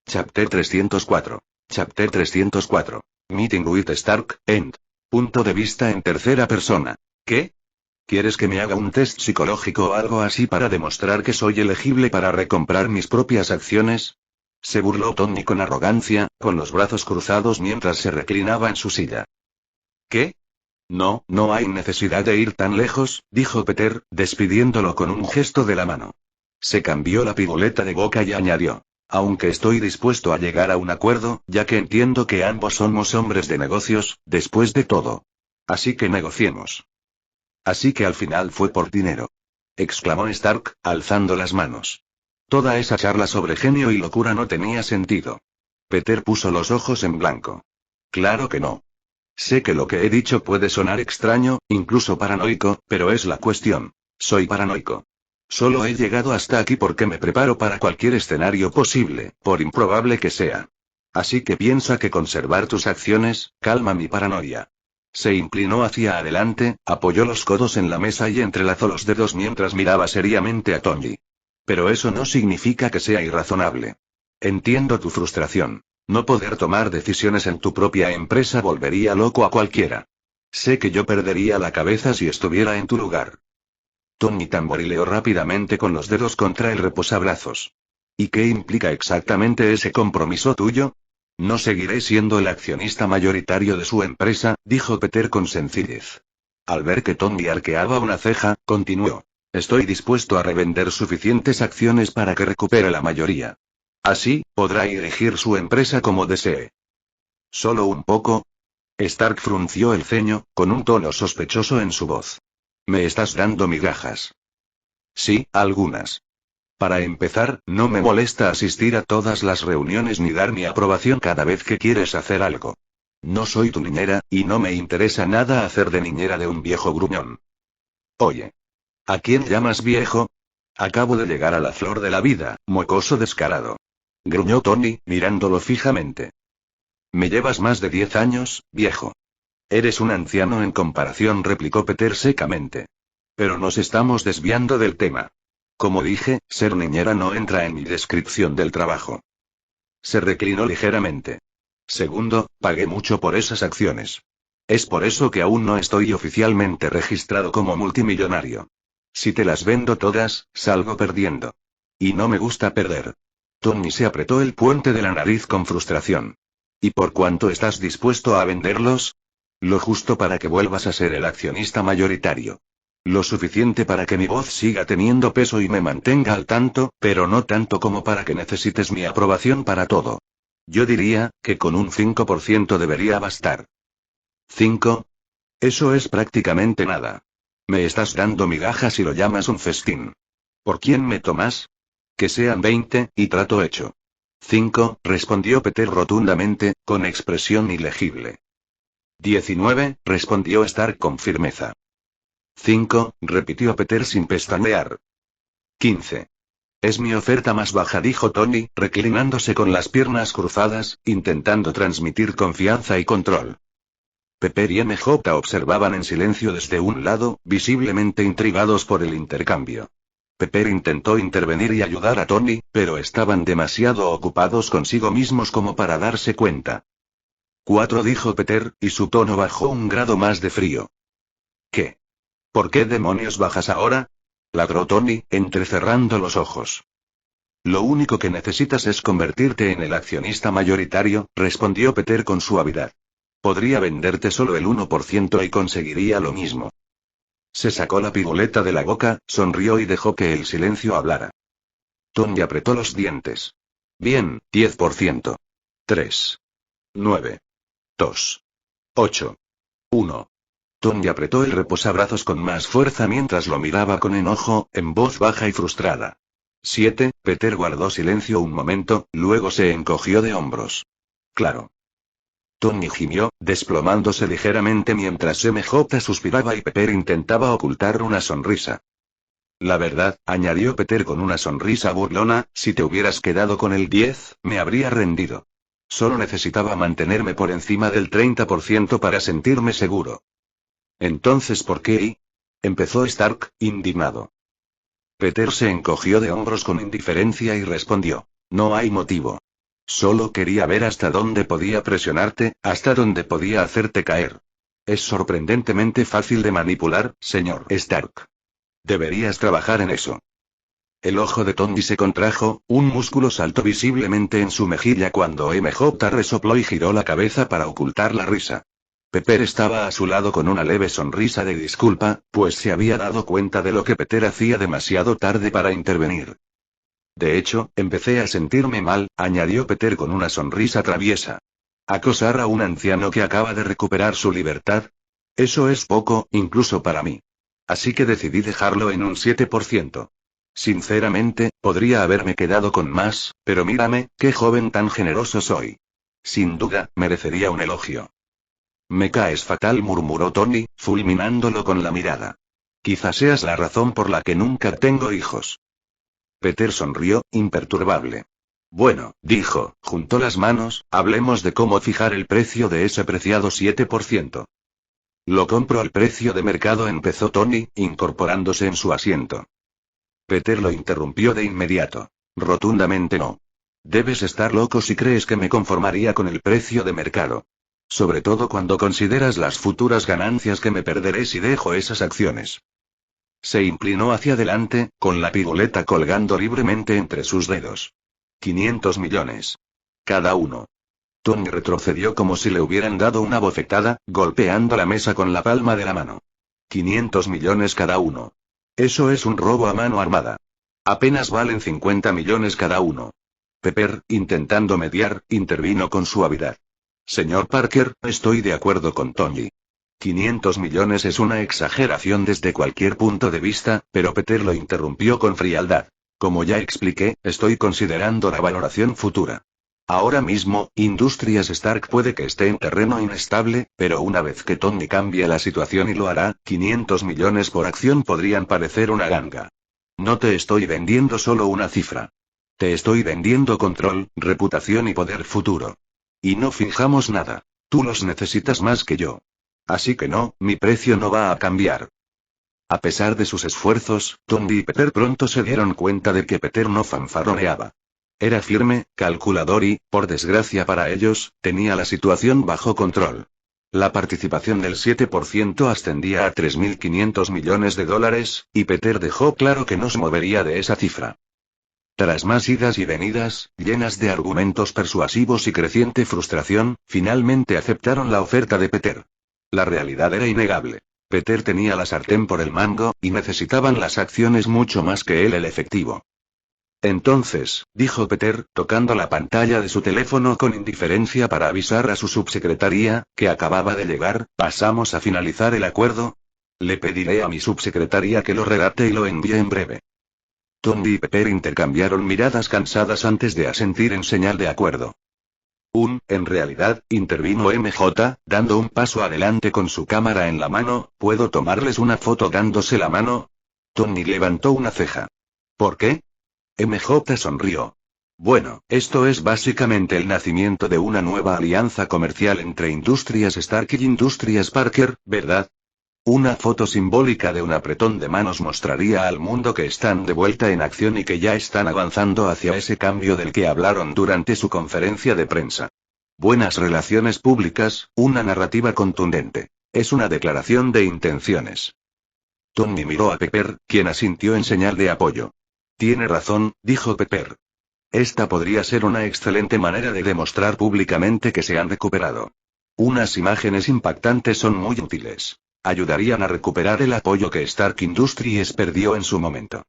Chapter 304. Chapter 304. Meeting with Stark, End. Punto de vista en tercera persona. ¿Qué? ¿Quieres que me haga un test psicológico o algo así para demostrar que soy elegible para recomprar mis propias acciones? Se burló Tony con arrogancia, con los brazos cruzados mientras se reclinaba en su silla. ¿Qué? No, no hay necesidad de ir tan lejos, dijo Peter, despidiéndolo con un gesto de la mano. Se cambió la piruleta de boca y añadió. Aunque estoy dispuesto a llegar a un acuerdo, ya que entiendo que ambos somos hombres de negocios, después de todo. Así que negociemos. Así que al final fue por dinero. Exclamó Stark, alzando las manos. Toda esa charla sobre genio y locura no tenía sentido. Peter puso los ojos en blanco. Claro que no. Sé que lo que he dicho puede sonar extraño, incluso paranoico, pero es la cuestión. Soy paranoico. Solo he llegado hasta aquí porque me preparo para cualquier escenario posible, por improbable que sea. Así que piensa que conservar tus acciones, calma mi paranoia. Se inclinó hacia adelante, apoyó los codos en la mesa y entrelazó los dedos mientras miraba seriamente a Tony. Pero eso no significa que sea irrazonable. Entiendo tu frustración. No poder tomar decisiones en tu propia empresa volvería loco a cualquiera. Sé que yo perdería la cabeza si estuviera en tu lugar. Tony tamborileó rápidamente con los dedos contra el reposabrazos. ¿Y qué implica exactamente ese compromiso tuyo? No seguiré siendo el accionista mayoritario de su empresa, dijo Peter con sencillez. Al ver que Tony arqueaba una ceja, continuó. Estoy dispuesto a revender suficientes acciones para que recupere la mayoría. Así, podrá dirigir su empresa como desee. ¿Solo un poco? Stark frunció el ceño, con un tono sospechoso en su voz. ¿Me estás dando migajas? Sí, algunas. Para empezar, no me molesta asistir a todas las reuniones ni dar mi aprobación cada vez que quieres hacer algo. No soy tu niñera, y no me interesa nada hacer de niñera de un viejo gruñón. Oye. ¿A quién llamas viejo? Acabo de llegar a la flor de la vida, mocoso descarado. Gruñó Tony, mirándolo fijamente. Me llevas más de 10 años, viejo. Eres un anciano en comparación, replicó Peter secamente. Pero nos estamos desviando del tema. Como dije, ser niñera no entra en mi descripción del trabajo. Se reclinó ligeramente. Segundo, pagué mucho por esas acciones. Es por eso que aún no estoy oficialmente registrado como multimillonario. Si te las vendo todas, salgo perdiendo. Y no me gusta perder. Tony se apretó el puente de la nariz con frustración. ¿Y por cuánto estás dispuesto a venderlos? Lo justo para que vuelvas a ser el accionista mayoritario. Lo suficiente para que mi voz siga teniendo peso y me mantenga al tanto, pero no tanto como para que necesites mi aprobación para todo. Yo diría, que con un 5% debería bastar. ¿5? Eso es prácticamente nada. Me estás dando migajas y lo llamas un festín. ¿Por quién me tomas? Que sean 20, y trato hecho. 5, respondió Peter rotundamente, con expresión ilegible. 19, respondió Stark con firmeza. 5, repitió Peter sin pestañear. 15. Es mi oferta más baja, dijo Tony, reclinándose con las piernas cruzadas, intentando transmitir confianza y control. Pepper y MJ observaban en silencio desde un lado, visiblemente intrigados por el intercambio. Pepper intentó intervenir y ayudar a Tony, pero estaban demasiado ocupados consigo mismos como para darse cuenta. 4, dijo Peter, y su tono bajó un grado más de frío. ¿Qué? ¿Por qué demonios bajas ahora? Ladró Tony, entrecerrando los ojos. Lo único que necesitas es convertirte en el accionista mayoritario, respondió Peter con suavidad. Podría venderte solo el 1% y conseguiría lo mismo. Se sacó la piruleta de la boca, sonrió y dejó que el silencio hablara. Tony apretó los dientes. Bien, 10%. 3. 9. 2. 8. 1. Tony apretó el reposabrazos con más fuerza mientras lo miraba con enojo, en voz baja y frustrada. 7. Peter guardó silencio un momento, luego se encogió de hombros. Claro. Tony gimió, desplomándose ligeramente mientras MJ suspiraba y Peter intentaba ocultar una sonrisa. La verdad, añadió Peter con una sonrisa burlona, si te hubieras quedado con el 10, me habría rendido. Solo necesitaba mantenerme por encima del 30% para sentirme seguro. Entonces, ¿por qué? Empezó Stark, indignado. Peter se encogió de hombros con indiferencia y respondió. No hay motivo. Solo quería ver hasta dónde podía presionarte, hasta dónde podía hacerte caer. Es sorprendentemente fácil de manipular, señor Stark. Deberías trabajar en eso. El ojo de Tony se contrajo, un músculo saltó visiblemente en su mejilla cuando MJ resopló y giró la cabeza para ocultar la risa. Peter estaba a su lado con una leve sonrisa de disculpa, pues se había dado cuenta de lo que Peter hacía demasiado tarde para intervenir. De hecho, empecé a sentirme mal, añadió Peter con una sonrisa traviesa. ¿Acosar a un anciano que acaba de recuperar su libertad? Eso es poco, incluso para mí. Así que decidí dejarlo en un 7%. Sinceramente, podría haberme quedado con más, pero mírame, qué joven tan generoso soy. Sin duda, merecería un elogio. Me caes fatal, murmuró Tony, fulminándolo con la mirada. Quizás seas la razón por la que nunca tengo hijos. Peter sonrió, imperturbable. Bueno, dijo, juntó las manos, hablemos de cómo fijar el precio de ese preciado 7%. Lo compro al precio de mercado, empezó Tony, incorporándose en su asiento. Peter lo interrumpió de inmediato. Rotundamente no. Debes estar loco si crees que me conformaría con el precio de mercado. Sobre todo cuando consideras las futuras ganancias que me perderé si dejo esas acciones. Se inclinó hacia adelante, con la piruleta colgando libremente entre sus dedos. 500 millones. Cada uno. Tony retrocedió como si le hubieran dado una bofetada, golpeando la mesa con la palma de la mano. 500 millones cada uno. Eso es un robo a mano armada. Apenas valen 50 millones cada uno. Peter, intentando mediar, intervino con suavidad. Señor Parker, estoy de acuerdo con Tony. 500 millones es una exageración desde cualquier punto de vista, pero Peter lo interrumpió con frialdad. Como ya expliqué, estoy considerando la valoración futura. Ahora mismo, Industrias Stark puede que esté en terreno inestable, pero una vez que Tony cambie la situación y lo hará, 500 millones por acción podrían parecer una ganga. No te estoy vendiendo solo una cifra. Te estoy vendiendo control, reputación y poder futuro. Y no finjamos nada. Tú los necesitas más que yo. Así que no, mi precio no va a cambiar. A pesar de sus esfuerzos, Tony y Peter pronto se dieron cuenta de que Peter no fanfarroneaba. Era firme, calculador y, por desgracia para ellos, tenía la situación bajo control. La participación del 7% ascendía a 3.500 millones de dólares, y Peter dejó claro que no se movería de esa cifra. Tras más idas y venidas, llenas de argumentos persuasivos y creciente frustración, finalmente aceptaron la oferta de Peter. La realidad era innegable. Peter tenía la sartén por el mango, y necesitaban las acciones mucho más que él el efectivo. Entonces, dijo Peter, tocando la pantalla de su teléfono con indiferencia para avisar a su subsecretaría, que acababa de llegar, ¿pasamos a finalizar el acuerdo? Le pediré a mi subsecretaría que lo redacte y lo envíe en breve. Tony y Peter intercambiaron miradas cansadas antes de asentir en señal de acuerdo. En realidad, intervino MJ, dando un paso adelante con su cámara en la mano, ¿puedo tomarles una foto dándose la mano? Tony levantó una ceja. ¿Por qué? MJ sonrió. Bueno, esto es básicamente el nacimiento de una nueva alianza comercial entre Industrias Stark y Industrias Parker, ¿verdad? Una foto simbólica de un apretón de manos mostraría al mundo que están de vuelta en acción y que ya están avanzando hacia ese cambio del que hablaron durante su conferencia de prensa. Buenas relaciones públicas, una narrativa contundente. Es una declaración de intenciones. Tony miró a Peter, quien asintió en señal de apoyo. Tiene razón, dijo Peter. Esta podría ser una excelente manera de demostrar públicamente que se han recuperado. Unas imágenes impactantes son muy útiles. Ayudarían a recuperar el apoyo que Stark Industries perdió en su momento.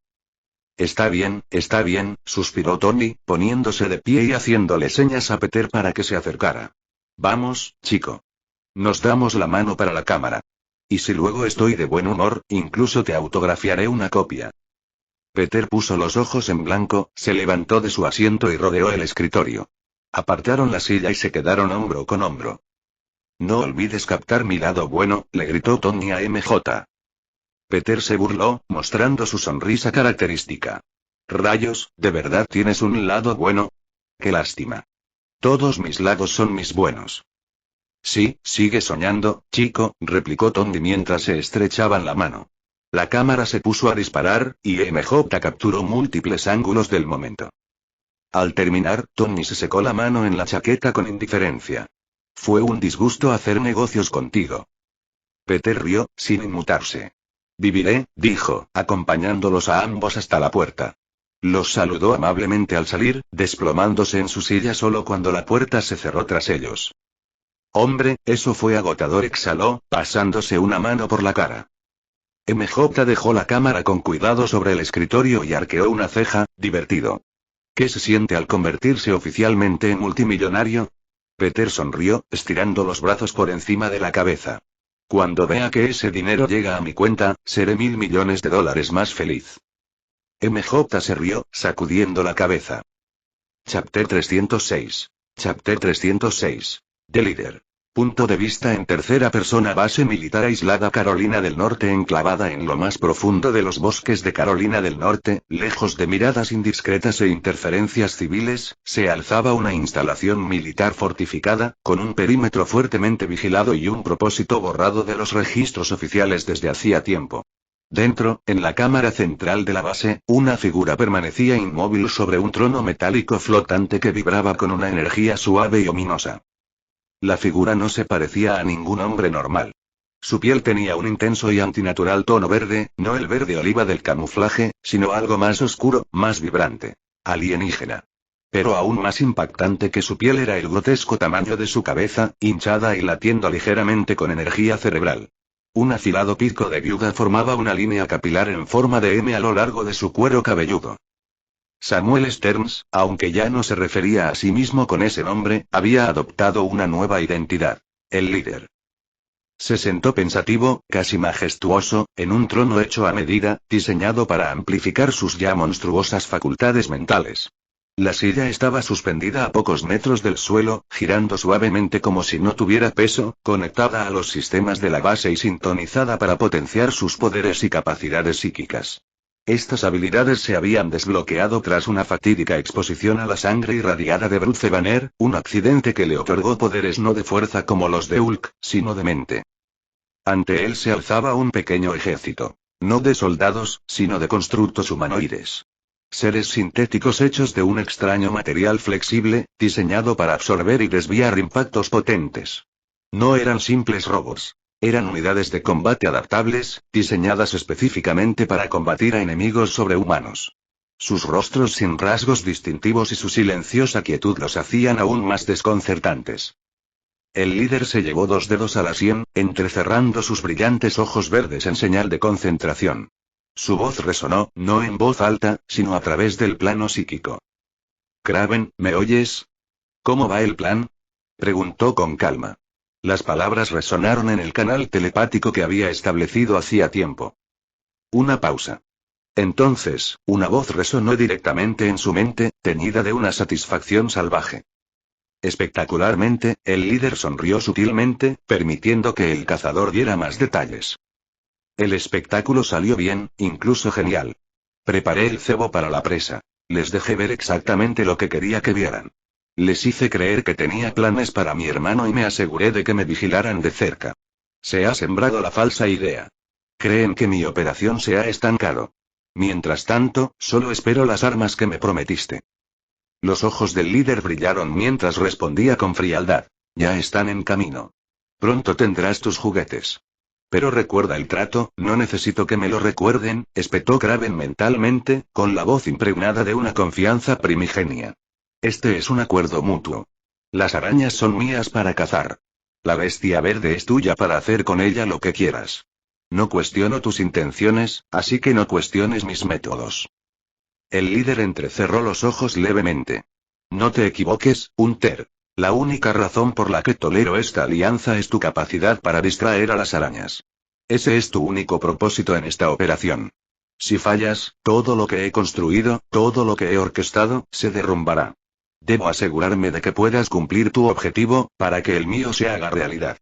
Está bien, suspiró Tony, poniéndose de pie y haciéndole señas a Peter para que se acercara. Vamos, chico. Nos damos la mano para la cámara. Y si luego estoy de buen humor, incluso te autografiaré una copia. Peter puso los ojos en blanco, se levantó de su asiento y rodeó el escritorio. Apartaron la silla y se quedaron hombro con hombro. No olvides captar mi lado bueno, le gritó Tony a MJ. Peter se burló, mostrando su sonrisa característica. Rayos, ¿de verdad tienes un lado bueno? Qué lástima. Todos mis lados son mis buenos. Sí, sigue soñando, chico, replicó Tony mientras se estrechaban la mano. La cámara se puso a disparar, y MJ capturó múltiples ángulos del momento. Al terminar, Tony se secó la mano en la chaqueta con indiferencia. Fue un disgusto hacer negocios contigo. Peter rió, sin inmutarse. Viviré, dijo, acompañándolos a ambos hasta la puerta. Los saludó amablemente al salir, desplomándose en su silla solo cuando la puerta se cerró tras ellos. Hombre, eso fue agotador, exhaló, pasándose una mano por la cara. MJ dejó la cámara con cuidado sobre el escritorio y arqueó una ceja, divertido. ¿Qué se siente al convertirse oficialmente en multimillonario? Peter sonrió, estirando los brazos por encima de la cabeza. Cuando vea que ese dinero llega a mi cuenta, seré $1.000 millones más feliz. MJ se rió, sacudiendo la cabeza. Chapter 306. Chapter 306. The Leader. Punto de vista en tercera persona. Base militar aislada Carolina del Norte, enclavada en lo más profundo de los bosques de Carolina del Norte, lejos de miradas indiscretas e interferencias civiles, se alzaba una instalación militar fortificada, con un perímetro fuertemente vigilado y un propósito borrado de los registros oficiales desde hacía tiempo. Dentro, en la cámara central de la base, una figura permanecía inmóvil sobre un trono metálico flotante que vibraba con una energía suave y ominosa. La figura no se parecía a ningún hombre normal. Su piel tenía un intenso y antinatural tono verde, no el verde oliva del camuflaje, sino algo más oscuro, más vibrante. Alienígena. Pero aún más impactante que su piel era el grotesco tamaño de su cabeza, hinchada y latiendo ligeramente con energía cerebral. Un afilado pico de viuda formaba una línea capilar en forma de M a lo largo de su cuero cabelludo. Samuel Stearns, aunque ya no se refería a sí mismo con ese nombre, había adoptado una nueva identidad: el líder. Se sentó pensativo, casi majestuoso, en un trono hecho a medida, diseñado para amplificar sus ya monstruosas facultades mentales. La silla estaba suspendida a pocos metros del suelo, girando suavemente como si no tuviera peso, conectada a los sistemas de la base y sintonizada para potenciar sus poderes y capacidades psíquicas. Estas habilidades se habían desbloqueado tras una fatídica exposición a la sangre irradiada de Bruce Banner, un accidente que le otorgó poderes no de fuerza como los de Hulk, sino de mente. Ante él se alzaba un pequeño ejército. No de soldados, sino de constructos humanoides. Seres sintéticos hechos de un extraño material flexible, diseñado para absorber y desviar impactos potentes. No eran simples robots. Eran unidades de combate adaptables, diseñadas específicamente para combatir a enemigos sobrehumanos. Sus rostros sin rasgos distintivos y su silenciosa quietud los hacían aún más desconcertantes. El líder se llevó 2 dedos a la sien, entrecerrando sus brillantes ojos verdes en señal de concentración. Su voz resonó, no en voz alta, sino a través del plano psíquico. Kraven, ¿me oyes? ¿Cómo va el plan? Preguntó con calma. Las palabras resonaron en el canal telepático que había establecido hacía tiempo. Una pausa. Entonces, una voz resonó directamente en su mente, teñida de una satisfacción salvaje. Espectacularmente, el líder sonrió sutilmente, permitiendo que el cazador diera más detalles. El espectáculo salió bien, incluso genial. Preparé el cebo para la presa. Les dejé ver exactamente lo que quería que vieran. Les hice creer que tenía planes para mi hermano y me aseguré de que me vigilaran de cerca. Se ha sembrado la falsa idea. Creen que mi operación se ha estancado. Mientras tanto, solo espero las armas que me prometiste. Los ojos del líder brillaron mientras respondía con frialdad. Ya están en camino. Pronto tendrás tus juguetes. Pero recuerda el trato, no necesito que me lo recuerden, espetó Kraven mentalmente, con la voz impregnada de una confianza primigenia. Este es un acuerdo mutuo. Las arañas son mías para cazar. La bestia verde es tuya para hacer con ella lo que quieras. No cuestiono tus intenciones, así que no cuestiones mis métodos. El líder entrecerró los ojos levemente. No te equivoques, Hunter. La única razón por la que tolero esta alianza es tu capacidad para distraer a las arañas. Ese es tu único propósito en esta operación. Si fallas, todo lo que he construido, todo lo que he orquestado, se derrumbará. Debo asegurarme de que puedas cumplir tu objetivo, para que el mío se haga realidad.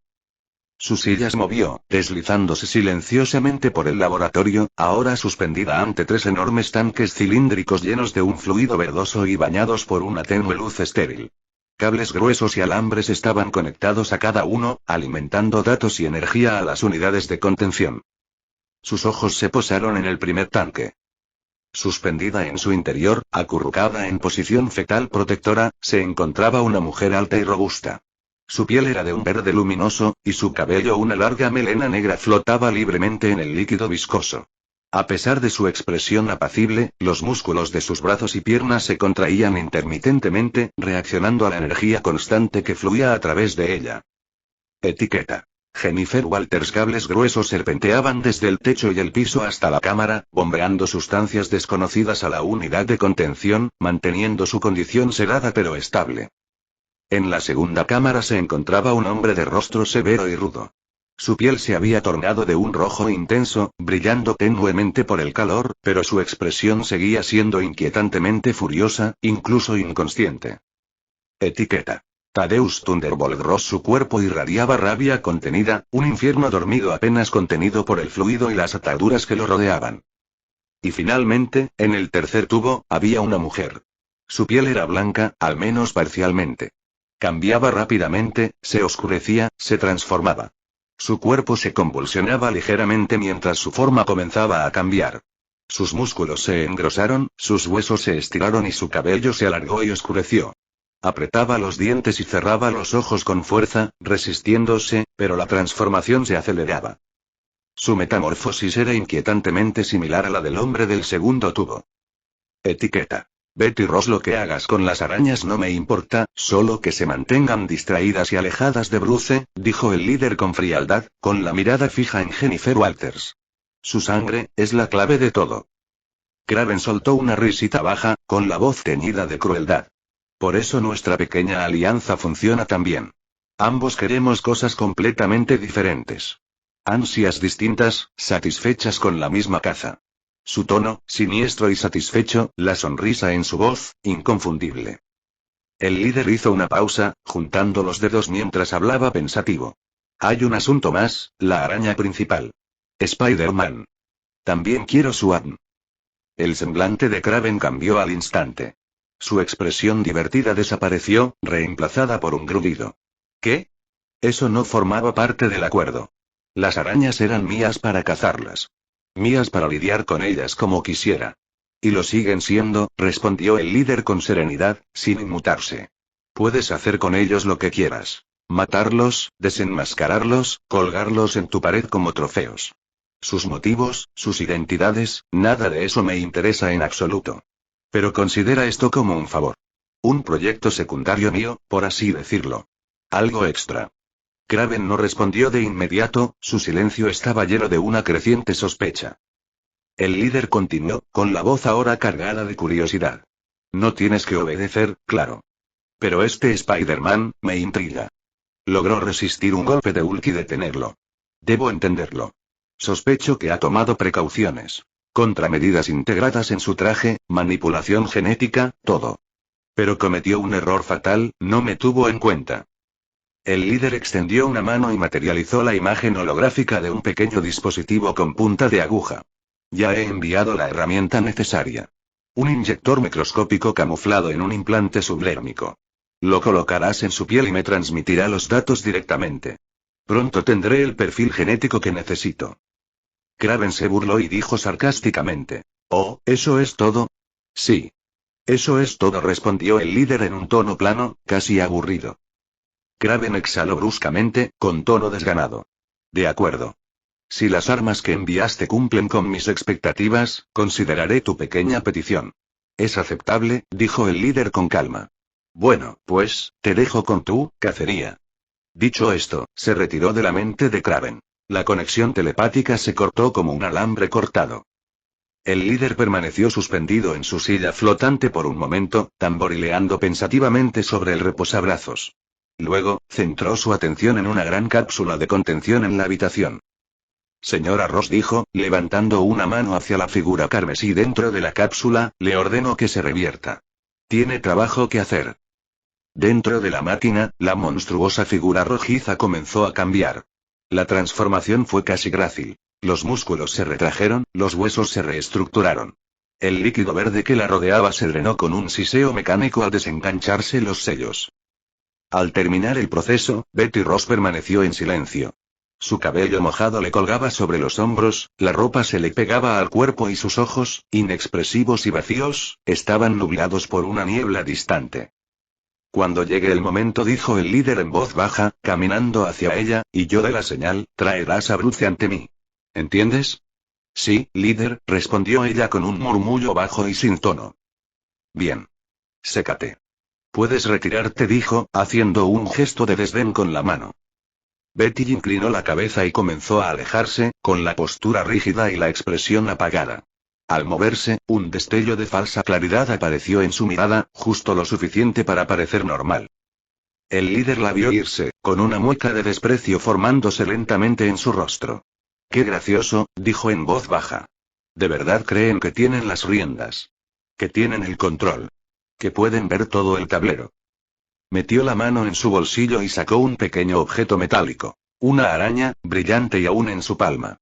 Su silla se movió, deslizándose silenciosamente por el laboratorio, ahora suspendida ante 3 enormes tanques cilíndricos llenos de un fluido verdoso y bañados por una tenue luz estéril. Cables gruesos y alambres estaban conectados a cada uno, alimentando datos y energía a las unidades de contención. Sus ojos se posaron en el primer tanque. Suspendida en su interior, acurrucada en posición fetal protectora, se encontraba una mujer alta y robusta. Su piel era de un verde luminoso, y su cabello, una larga melena negra, flotaba libremente en el líquido viscoso. A pesar de su expresión apacible, los músculos de sus brazos y piernas se contraían intermitentemente, reaccionando a la energía constante que fluía a través de ella. Etiqueta. Jennifer Walters. Cables gruesos serpenteaban desde el techo y el piso hasta la cámara, bombeando sustancias desconocidas a la unidad de contención, manteniendo su condición sedada pero estable. En la segunda cámara se encontraba un hombre de rostro severo y rudo. Su piel se había tornado de un rojo intenso, brillando tenuemente por el calor, pero su expresión seguía siendo inquietantemente furiosa, incluso inconsciente. Etiqueta. Tadeusz Thunderbolt Ross. Su cuerpo irradiaba rabia contenida, un infierno dormido apenas contenido por el fluido y las ataduras que lo rodeaban. Y finalmente, en el tercer tubo, había una mujer. Su piel era blanca, al menos parcialmente. Cambiaba rápidamente, se oscurecía, se transformaba. Su cuerpo se convulsionaba ligeramente mientras su forma comenzaba a cambiar. Sus músculos se engrosaron, sus huesos se estiraron y su cabello se alargó y oscureció. Apretaba los dientes y cerraba los ojos con fuerza, resistiéndose, pero la transformación se aceleraba. Su metamorfosis era inquietantemente similar a la del hombre del segundo tubo. Etiqueta. Betty Ross. Lo que hagas con las arañas no me importa, solo que se mantengan distraídas y alejadas de Bruce, dijo el líder con frialdad, con la mirada fija en Jennifer Walters. Su sangre, es la clave de todo. Kraven soltó una risita baja, con la voz teñida de crueldad. Por eso nuestra pequeña alianza funciona tan bien. Ambos queremos cosas completamente diferentes. Ansias distintas, satisfechas con la misma caza. Su tono, siniestro y satisfecho, la sonrisa en su voz, inconfundible. El líder hizo una pausa, juntando los dedos mientras hablaba pensativo. Hay un asunto más, la araña principal. Spider-Man. También quiero su arm. El semblante de Kraven cambió al instante. Su expresión divertida desapareció, reemplazada por un gruñido. ¿Qué? Eso no formaba parte del acuerdo. Las arañas eran mías para cazarlas. Mías para lidiar con ellas como quisiera. Y lo siguen siendo, respondió el líder con serenidad, sin inmutarse. Puedes hacer con ellos lo que quieras. Matarlos, desenmascararlos, colgarlos en tu pared como trofeos. Sus motivos, sus identidades, nada de eso me interesa en absoluto. Pero considera esto como un favor. Un proyecto secundario mío, por así decirlo. Algo extra. Kraven no respondió de inmediato, su silencio estaba lleno de una creciente sospecha. El líder continuó, con la voz ahora cargada de curiosidad. No tienes que obedecer, claro. Pero este Spider-Man, me intriga. Logró resistir un golpe de Hulk y detenerlo. Debo entenderlo. Sospecho que ha tomado precauciones. Contramedidas integradas en su traje, manipulación genética, todo. Pero cometió un error fatal, no me tuvo en cuenta. El líder extendió una mano y materializó la imagen holográfica de un pequeño dispositivo con punta de aguja. Ya he enviado la herramienta necesaria. Un inyector microscópico camuflado en un implante sublérmico. Lo colocarás en su piel y me transmitirá los datos directamente. Pronto tendré el perfil genético que necesito. Kraven se burló y dijo sarcásticamente. Oh, ¿eso es todo? Sí. Eso es todo, respondió el líder en un tono plano, casi aburrido. Kraven exhaló bruscamente, con tono desganado. De acuerdo. Si las armas que enviaste cumplen con mis expectativas, consideraré tu pequeña petición. Es aceptable, dijo el líder con calma. Bueno, pues, te dejo con tu cacería. Dicho esto, se retiró de la mente de Kraven. La conexión telepática se cortó como un alambre cortado. El líder permaneció suspendido en su silla flotante por un momento, tamborileando pensativamente sobre el reposabrazos. Luego, centró su atención en una gran cápsula de contención en la habitación. Señora Ross dijo, levantando una mano hacia la figura carmesí dentro de la cápsula, le ordeno que se revierta. Tiene trabajo que hacer. Dentro de la máquina, la monstruosa figura rojiza comenzó a cambiar. La transformación fue casi grácil. Los músculos se retrajeron, los huesos se reestructuraron. El líquido verde que la rodeaba se drenó con un siseo mecánico al desengancharse los sellos. Al terminar el proceso, Betty Ross permaneció en silencio. Su cabello mojado le colgaba sobre los hombros, la ropa se le pegaba al cuerpo y sus ojos, inexpresivos y vacíos, estaban nublados por una niebla distante. Cuando llegue el momento, dijo el líder en voz baja, caminando hacia ella, y yo de la señal, traerás a Bruce ante mí. ¿Entiendes? Sí, líder, respondió ella con un murmullo bajo y sin tono. Bien. Sécate. Puedes retirarte, dijo, haciendo un gesto de desdén con la mano. Betty inclinó la cabeza y comenzó a alejarse, con la postura rígida y la expresión apagada. Al moverse, un destello de falsa claridad apareció en su mirada, justo lo suficiente para parecer normal. El líder la vio irse, con una mueca de desprecio formándose lentamente en su rostro. Qué gracioso, dijo en voz baja. ¿De verdad creen que tienen las riendas? Que tienen el control. Que pueden ver todo el tablero. Metió la mano en su bolsillo y sacó un pequeño objeto metálico. Una araña, brillante y aún en su palma.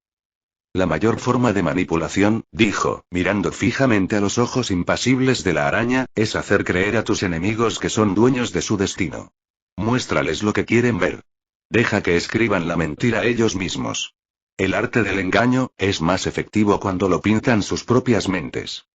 La mayor forma de manipulación, dijo, mirando fijamente a los ojos impasibles de la araña, es hacer creer a tus enemigos que son dueños de su destino. Muéstrales lo que quieren ver. Deja que escriban la mentira ellos mismos. El arte del engaño, es más efectivo cuando lo pintan sus propias mentes.